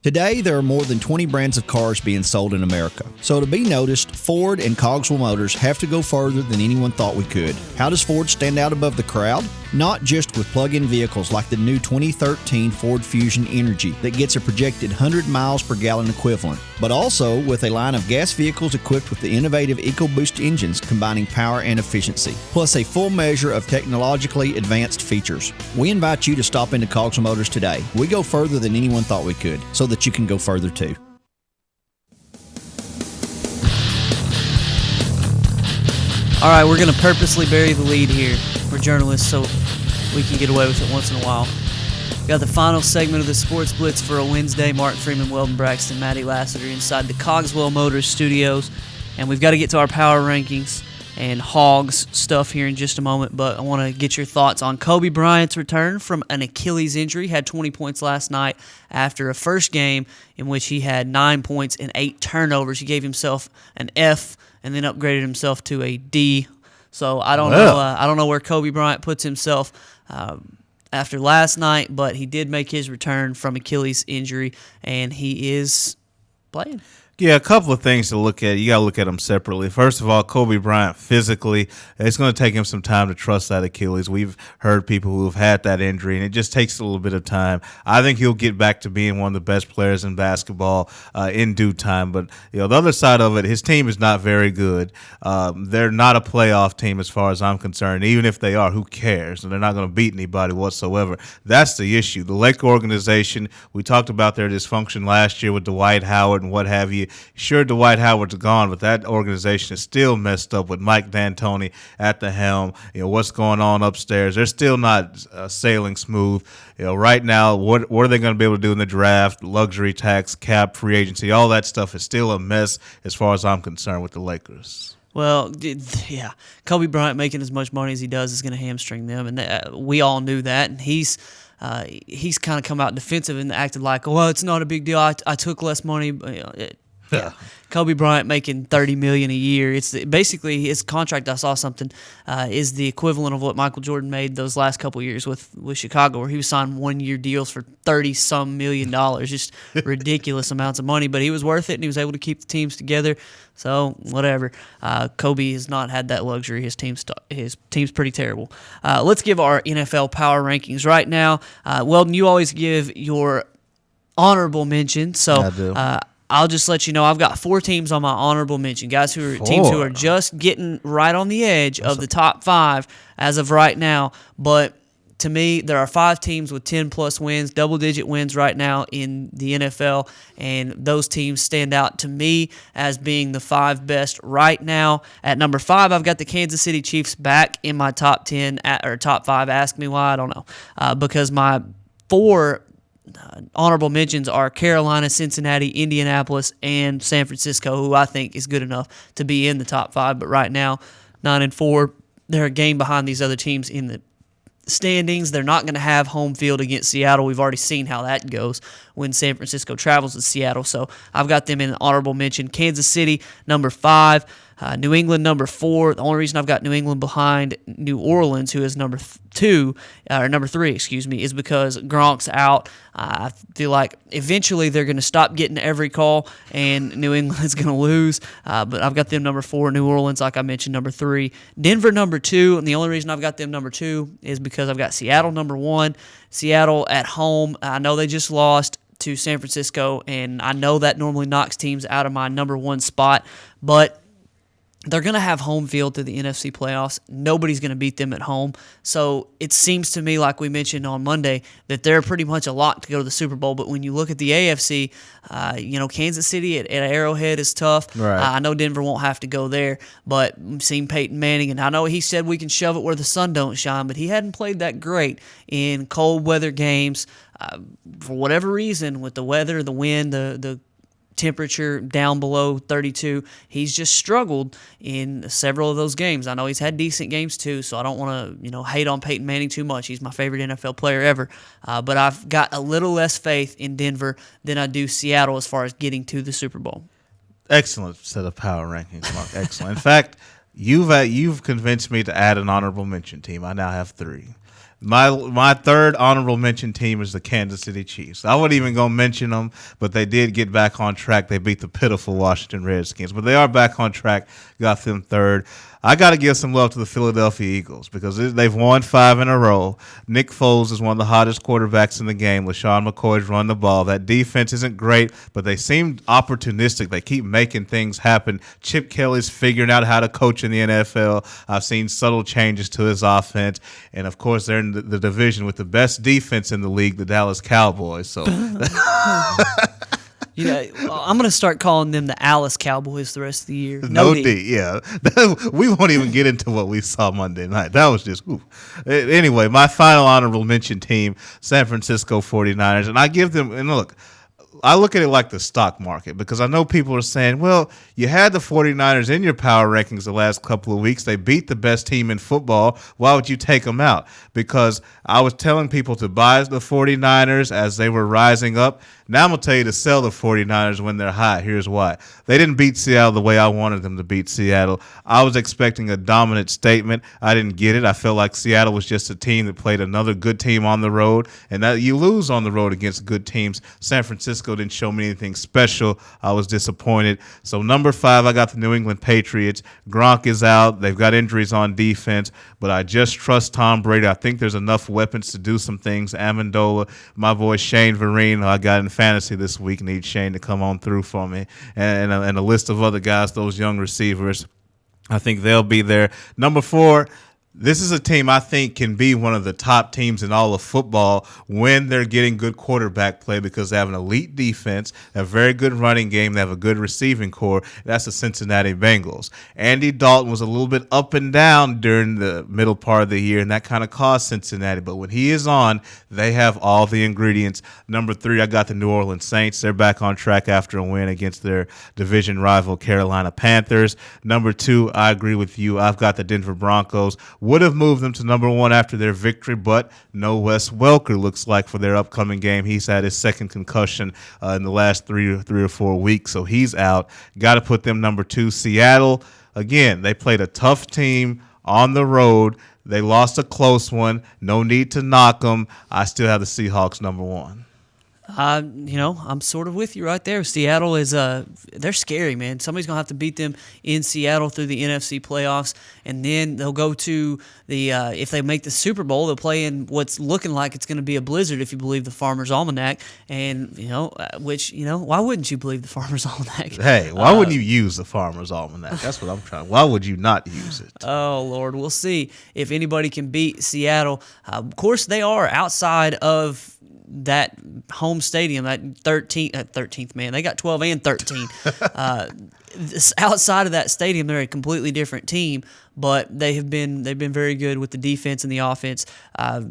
Today, there are more than 20 brands of cars being sold in America. So to be noticed, Ford and Cogswell Motors have to go further than anyone thought we could. How does Ford stand out above the crowd? Not just with plug-in vehicles like the new 2013 Ford Fusion Energy that gets a projected 100 miles per gallon equivalent, but also with a line of gas vehicles equipped with the innovative EcoBoost engines combining power and efficiency, plus a full measure of technologically advanced features. We invite you to stop into Cogswell Motors today. We go further than anyone thought we could, so that you can go further too. All right, we're going to purposely bury the lead here. We're journalists, so we can get away with it once in a while. Got the final segment of the Sports Blitz for a Wednesday. Mark Freeman, Weldon, Braxton, Maddie Lassiter inside the Cogswell Motors studios. And we've got to get to our power rankings and Hogs stuff here in just a moment, but I want to get your thoughts on Kobe Bryant's return from an Achilles injury. Had 20 points last night after a first game in which he had 9 points and 8 turnovers. He gave himself an F and then upgraded himself to a D. So I don't know. I don't know where Kobe Bryant puts himself after last night, but he did make his return from Achilles injury, and he is playing. Yeah, a couple of things to look at. You got to look at them separately. First of all, Kobe Bryant physically, it's going to take him some time to trust that Achilles. We've heard people who have had that injury, and it just takes a little bit of time. I think he'll get back to being one of the best players in basketball in due time. But the other side of it, his team is not very good. They're not a playoff team as far as I'm concerned. Even if they are, who cares? And they're not going to beat anybody whatsoever. That's the issue. The Laker organization, we talked about their dysfunction last year with Dwight Howard and what have you. Sure, Dwight Howard's gone, but that organization is still messed up with Mike D'Antoni at the helm. What's going on upstairs? They're still not sailing smooth. Right now, what are they going to be able to do in the draft? Luxury tax, cap, free agency, all that stuff is still a mess as far as I'm concerned with the Lakers. Well, yeah, Kobe Bryant making as much money as he does is going to hamstring them, and we all knew that. And he's kind of come out defensive and acted like, well, it's not a big deal. I took less money. Yeah. Kobe Bryant making $30 million a year. It's basically his contract. I saw something is the equivalent of what Michael Jordan made those last couple of years with Chicago, where he was signing 1-year deals for $30-some million, just ridiculous amounts of money. But he was worth it, and he was able to keep the teams together. So whatever. Kobe has not had that luxury. His team's pretty terrible. Let's give our NFL power rankings right now. Weldon, you always give your honorable mention. So I do. I'll just let you know I've got 4 teams on my honorable mention, guys teams who are just getting right on the edge of the top 5 as of right now. But to me, there are 5 teams with 10-plus wins, double-digit wins right now in the NFL, and those teams stand out to me as being the 5 best right now. At number 5, I've got the Kansas City Chiefs back in my top 10 or top 5. Ask me why, I don't know, because my 4 honorable mentions are Carolina, Cincinnati, Indianapolis, and San Francisco, who I think is good enough to be in the top 5. But right now, 9-4, they're a game behind these other teams in the standings. They're not going to have home field against Seattle. We've already seen how that goes when San Francisco travels to Seattle. So I've got them in an honorable mention. Kansas City, number 5. New England, number 4. The only reason I've got New England behind New Orleans, who is number 3, is because Gronk's out. I feel like eventually they're going to stop getting every call, and New England's going to lose. But I've got them number 4. New Orleans, like I mentioned, number 3. Denver, number 2. And the only reason I've got them number 2 is because I've got Seattle, number 1. Seattle at home. I know they just lost to San Francisco, and I know that normally knocks teams out of my number 1 spot, but they're going to have home field to the NFC playoffs. Nobody's going to beat them at home. So it seems to me, like we mentioned on Monday, that they're pretty much a lock to go to the Super Bowl. But when you look at the AFC, Kansas City at Arrowhead is tough. Right. I know Denver won't have to go there, but I've seen Peyton Manning, and I know he said we can shove it where the sun don't shine, but he hadn't played that great in cold weather games. For whatever reason, with the weather, the wind, the temperature down below 32, he's just struggled in several of those games. I know he's had decent games too, so I don't want to hate on Peyton Manning too much. He's my favorite NFL player ever, but I've got a little less faith in Denver than I do Seattle as far as getting to the Super Bowl. Excellent set of power rankings, Mark. Excellent. In fact, you've convinced me to add an honorable mention team. I now have 3. My third honorable mention team is the Kansas City Chiefs. I wasn't even going to mention them, but they did get back on track. They beat the pitiful Washington Redskins, but they are back on track, got them third. I got to give some love to the Philadelphia Eagles because they've won 5 in a row. Nick Foles is one of the hottest quarterbacks in the game. LaShawn McCoy's run the ball. That defense isn't great, but they seem opportunistic. They keep making things happen. Chip Kelly's figuring out how to coach in the NFL. I've seen subtle changes to his offense. And, of course, they're in the division with the best defense in the league, the Dallas Cowboys. So I'm going to start calling them the Alice Cowboys the rest of the year. No D. Yeah. We won't even get into what we saw Monday night. That was just, oof. Anyway, my final honorable mention team, San Francisco 49ers. And I give them, and look, I look at it like the stock market because I know people are saying, well, you had the 49ers in your power rankings the last couple of weeks. They beat the best team in football. Why would you take them out? Because I was telling people to buy the 49ers as they were rising up. Now I'm going to tell you to sell the 49ers when they're high. Here's why. They didn't beat Seattle the way I wanted them to beat Seattle. I was expecting a dominant statement. I didn't get it. I felt like Seattle was just a team that played another good team on the road, and that you lose on the road against good teams. San Francisco didn't show me anything special. I was disappointed. So number 5, I got the New England Patriots. Gronk is out. They've got injuries on defense, but I just trust Tom Brady. I think there's enough weapons to do some things. Amendola, my boy Shane Vereen, I got in fantasy this week. Need Shane to come on through for me, and a list of other guys, those young receivers. I think they'll be there. Number 4, this is a team I think can be one of the top teams in all of football when they're getting good quarterback play because they have an elite defense, a very good running game, they have a good receiving core. That's the Cincinnati Bengals. Andy Dalton was a little bit up and down during the middle part of the year, and that kind of caused Cincinnati. But when he is on, they have all the ingredients. Number 3, I got the New Orleans Saints. They're back on track after a win against their division rival Carolina Panthers. Number 2, I agree with you. I've got the Denver Broncos. Would have moved them to number 1 after their victory, but no Wes Welker looks like for their upcoming game. He's had his second concussion in the last three or 4 weeks, so he's out. Got to put them number 2. Seattle, again, they played a tough team on the road. They lost a close one. No need to knock them. I still have the Seahawks number 1. I'm sort of with you right there. Seattle is they're scary, man. Somebody's gonna have to beat them in Seattle through the NFC playoffs, and then they'll go to the if they make the Super Bowl, they'll play in what's looking like it's gonna be a blizzard if you believe the Farmer's Almanac, and why wouldn't you believe the Farmer's Almanac? Hey, why wouldn't you use the Farmer's Almanac? That's what I'm trying. Why would you not use it? Oh Lord, we'll see if anybody can beat Seattle. Of course, they are outside of that home stadium, that 13th, man. They got 12 and 13. Outside of that stadium, they're a completely different team, but they've been very good with the defense and the offense.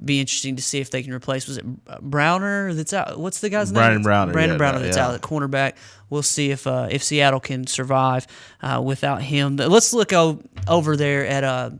Be interesting to see if they can replace, was it Browner that's out? What's the guy's name? Brandon Browner that's out at cornerback. We'll see if Seattle can survive without him. Let's look over there at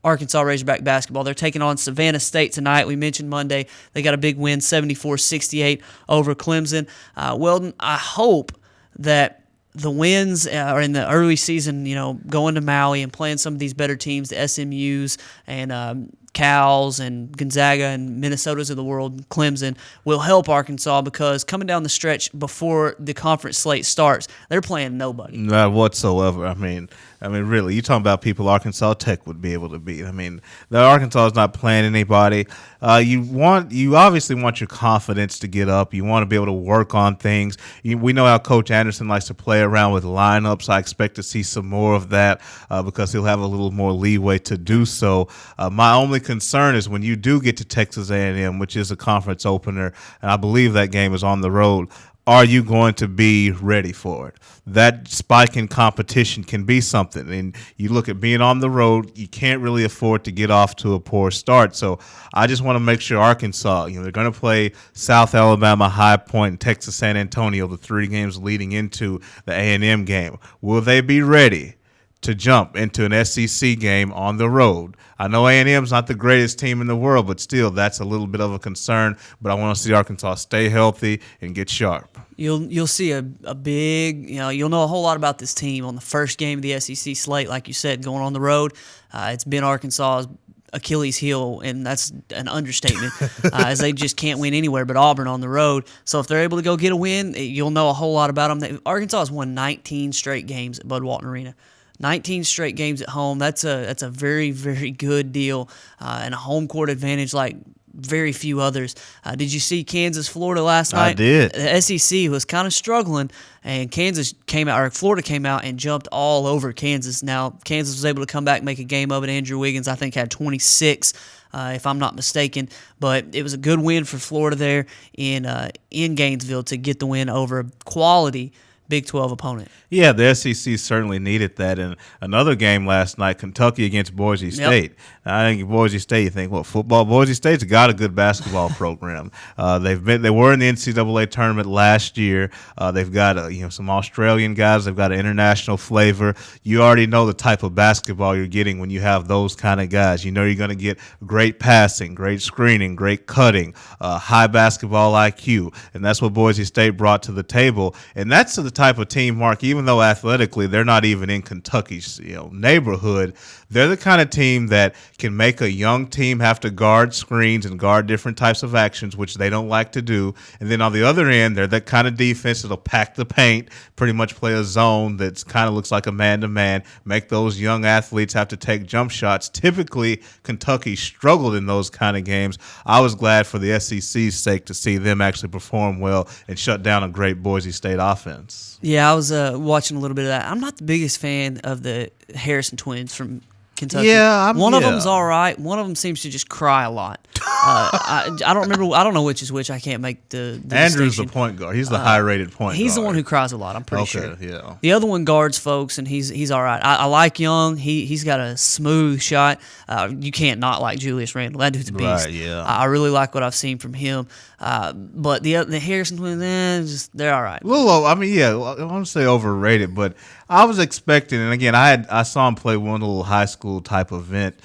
Arkansas Razorback basketball. They're taking on Savannah State tonight. We mentioned Monday. They got a big win, 74-68 over Clemson. Weldon, I hope that the wins are in the early season, going to Maui and playing some of these better teams, the SMUs and Cals and Gonzaga and Minnesota's of the world, Clemson, will help Arkansas because coming down the stretch before the conference slate starts, they're playing nobody. Not whatsoever. I mean, really, you're talking about people Arkansas Tech would be able to beat. I mean, the Arkansas is not playing anybody. You obviously want your confidence to get up. You want to be able to work on things. We know how Coach Anderson likes to play around with lineups. I expect to see some more of that because he'll have a little more leeway to do so. My only concern is when you do get to Texas A&M, which is a conference opener, and I believe that game is on the road. Are you going to be ready for it? That spike in competition can be something. And you look at being on the road, you can't really afford to get off to a poor start. So I just want to make sure Arkansas, they're going to play South Alabama, High Point, and Texas San Antonio, the 3 games leading into the A&M game. Will they be ready to jump into an SEC game on the road? I know A&M's not the greatest team in the world, but still, that's a little bit of a concern. But I want to see Arkansas stay healthy and get sharp. You'll see a big, you'll know a whole lot about this team on the first game of the SEC slate, like you said, going on the road. It's been Arkansas's Achilles heel, and that's an understatement, as they just can't win anywhere but Auburn on the road. So if they're able to go get a win, you'll know a whole lot about them. Arkansas has won 19 straight games at Bud Walton Arena. 19 straight games at home. That's a very, very good deal and a home court advantage like very few others. Did you see Kansas, Florida last night? I did. The SEC was kind of struggling, and Florida came out and jumped all over Kansas. Now, Kansas was able to come back and make a game of it. Andrew Wiggins, I think, had 26, if I'm not mistaken. But it was a good win for Florida there in Gainesville to get the win over a quality Big 12 opponent. Yeah, the SEC certainly needed that. And another game last night, Kentucky against Boise State. Yep. I think Boise State, you think, football? Boise State's got a good basketball program. They were in the NCAA tournament last year. They've got some Australian guys. They've got an international flavor. You already know the type of basketball you're getting when you have those kind of guys. You know you're going to get great passing, great screening, great cutting, high basketball IQ, and that's what Boise State brought to the table. And that's the type of team, Mark, even though athletically they're not even in Kentucky's neighborhood, they're the kind of team that can make a young team have to guard screens and guard different types of actions, which they don't like to do. And then on the other end, they're that kind of defense that'll pack the paint, pretty much play a zone that kind of looks like a man-to-man, make those young athletes have to take jump shots. Typically, Kentucky struggled in those kind of games. I was glad for the SEC's sake to see them actually perform well and shut down a great Boise State offense. Yeah, I was watching a little bit of that. I'm not the biggest fan of the Harrison twins from Kentucky. Yeah, one of them's all right. One of them seems to just cry a lot. I don't remember. I don't know which is which. I can't make the Andrew's distinction. the point guard. He's the high-rated point guard. He's the one who cries a lot. I'm pretty sure. Yeah. The other one guards folks, and he's all right. I like Young. He's got a smooth shot. You can't not like Julius Randle. That dude's a beast. Right, yeah. I really like what I've seen from him. But the Harrison twins, they're all right. A little low. I mean, yeah, I want to say overrated, but I was expecting, and again, I saw him play one little high school type event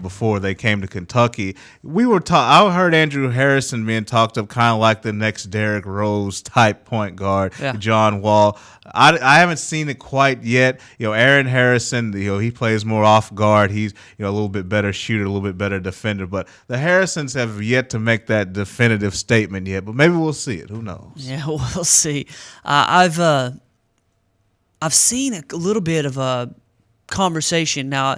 before they came to Kentucky. I heard Andrew Harrison being talked up kind of like the next Derrick Rose type point guard, John Wall. I haven't seen it quite yet. Aaron Harrison, he plays more off guard. He's a little bit better shooter, a little bit better defender. But the Harrisons have yet to make that definitive statement yet. But maybe we'll see it. Who knows? Yeah, we'll see. I've seen a little bit of a conversation now.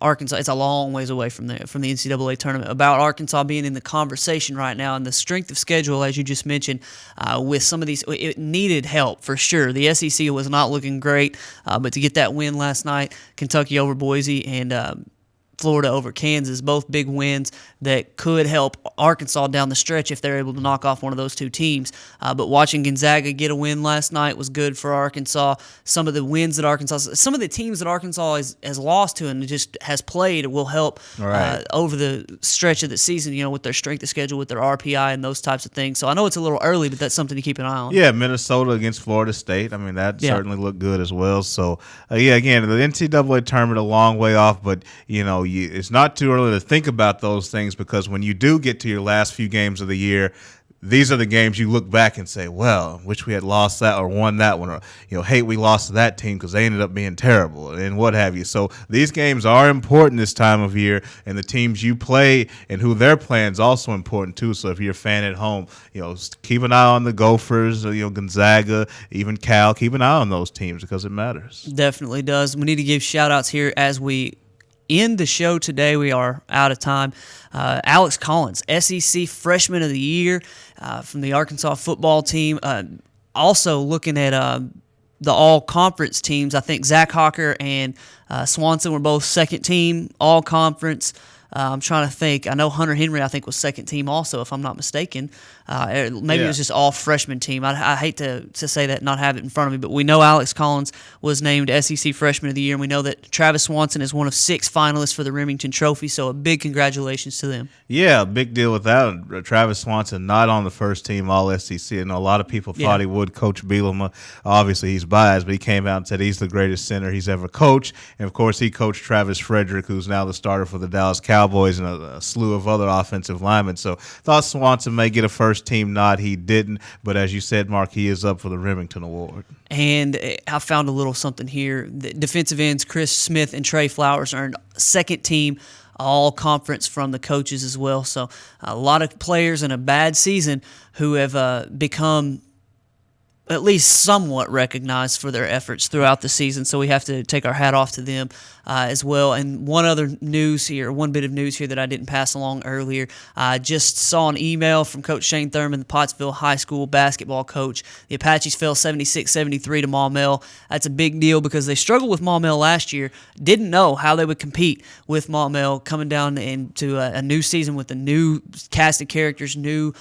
Arkansas, it's a long ways away from the NCAA tournament, about Arkansas being in the conversation right now, and the strength of schedule, as you just mentioned, with some of these, it needed help for sure. The SEC was not looking great, but to get that win last night, Kentucky over Boise and Florida over Kansas, both big wins that could help Arkansas down the stretch if they're able to knock off one of those two teams. But watching Gonzaga get a win last night was good for Arkansas. Some of the wins that some of the teams that Arkansas has lost to and just has played will help over the stretch of the season, with their strength of schedule, with their RPI and those types of things. So I know it's a little early, but that's something to keep an eye on. Yeah, Minnesota against Florida State. I mean, that certainly looked good as well. So, again, the NCAA tournament a long way off, but, it's not too early to think about those things, because when you do get to your last few games of the year, these are the games you look back and say, well, wish we had lost that or won that one, or, hate we lost to that team because they ended up being terrible and what have you. So these games are important this time of year, and the teams you play and who they're playing is also important too. So if you're a fan at home, keep an eye on the Gophers, Gonzaga, even Cal. Keep an eye on those teams because it matters. Definitely does. We need to give shout-outs here as we end the show today. We are out of time. Alex Collins, SEC Freshman of the Year from the Arkansas football team. Also looking at the all-conference teams, I think Zach Hawker and Swanson were both second-team all-conference. I'm trying to think. I know Hunter Henry, I think, was second team also, if I'm not mistaken. Maybe it was just all freshman team. I hate to say that and not have it in front of me, but we know Alex Collins was named SEC Freshman of the Year, and we know that Travis Swanson is one of 6 finalists for the Remington Trophy, so a big congratulations to them. Yeah, big deal with that. Travis Swanson not on the first team All-SEC. I know a lot of people thought he would. Coach Bielema, obviously he's biased, but he came out and said he's the greatest center he's ever coached, and of course he coached Travis Frederick, who's now the starter for the Dallas Cowboys, and a slew of other offensive linemen. So thought Swanson may get a first team nod. He didn't, but as you said, Mark, he is up for the Remington Award. And I found a little something here. The defensive ends Chris Smith and Trey Flowers earned second team all-conference from the coaches as well. So a lot of players in a bad season who have become at least somewhat recognized for their efforts throughout the season, so we have to take our hat off to them as well. And one bit of news here that I didn't pass along earlier. I just saw an email from Coach Shane Thurman, the Pottsville High School basketball coach. The Apaches fell 76-73 to Maumelle. That's a big deal because they struggled with Maumelle last year, didn't know how they would compete with Maumelle coming down into a new season with a new cast of characters, new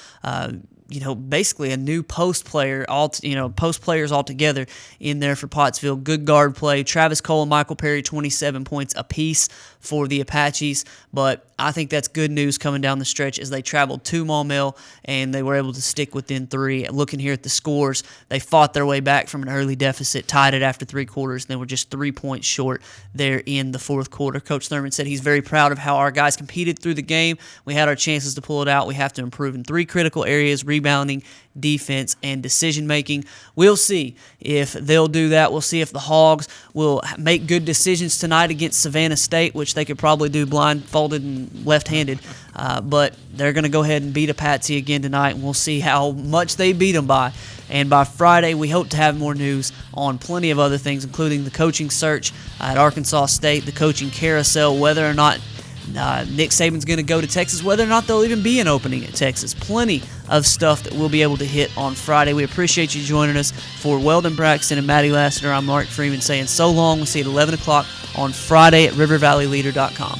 basically a new post players all together in there for Pottsville. Good guard play. Travis Cole and Michael Perry, 27 points apiece for the Apaches, but I think that's good news coming down the stretch as they traveled to Maumelle and they were able to stick within 3. Looking here at the scores, they fought their way back from an early deficit, tied it after 3 quarters, and they were just 3 points short there in the 4th quarter. Coach Thurman said he's very proud of how our guys competed through the game. We had our chances to pull it out. We have to improve in 3 critical areas: rebounding, defense, and decision-making. We'll see if they'll do that. We'll see if the Hogs will make good decisions tonight against Savannah State, which they could probably do blindfolded and left-handed. But they're going to go ahead and beat a Patsy again tonight, and we'll see how much they beat them by. And by Friday, we hope to have more news on plenty of other things, including the coaching search at Arkansas State, the coaching carousel, whether or not Nick Saban's going to go to Texas, whether or not there'll even be an opening at Texas. Plenty of stuff that we'll be able to hit on Friday. We appreciate you joining us. For Weldon, Braxton, and Maddie Lassiter, I'm Mark Freeman saying so long. We'll see you at 11 o'clock on Friday at rivervalleyleader.com.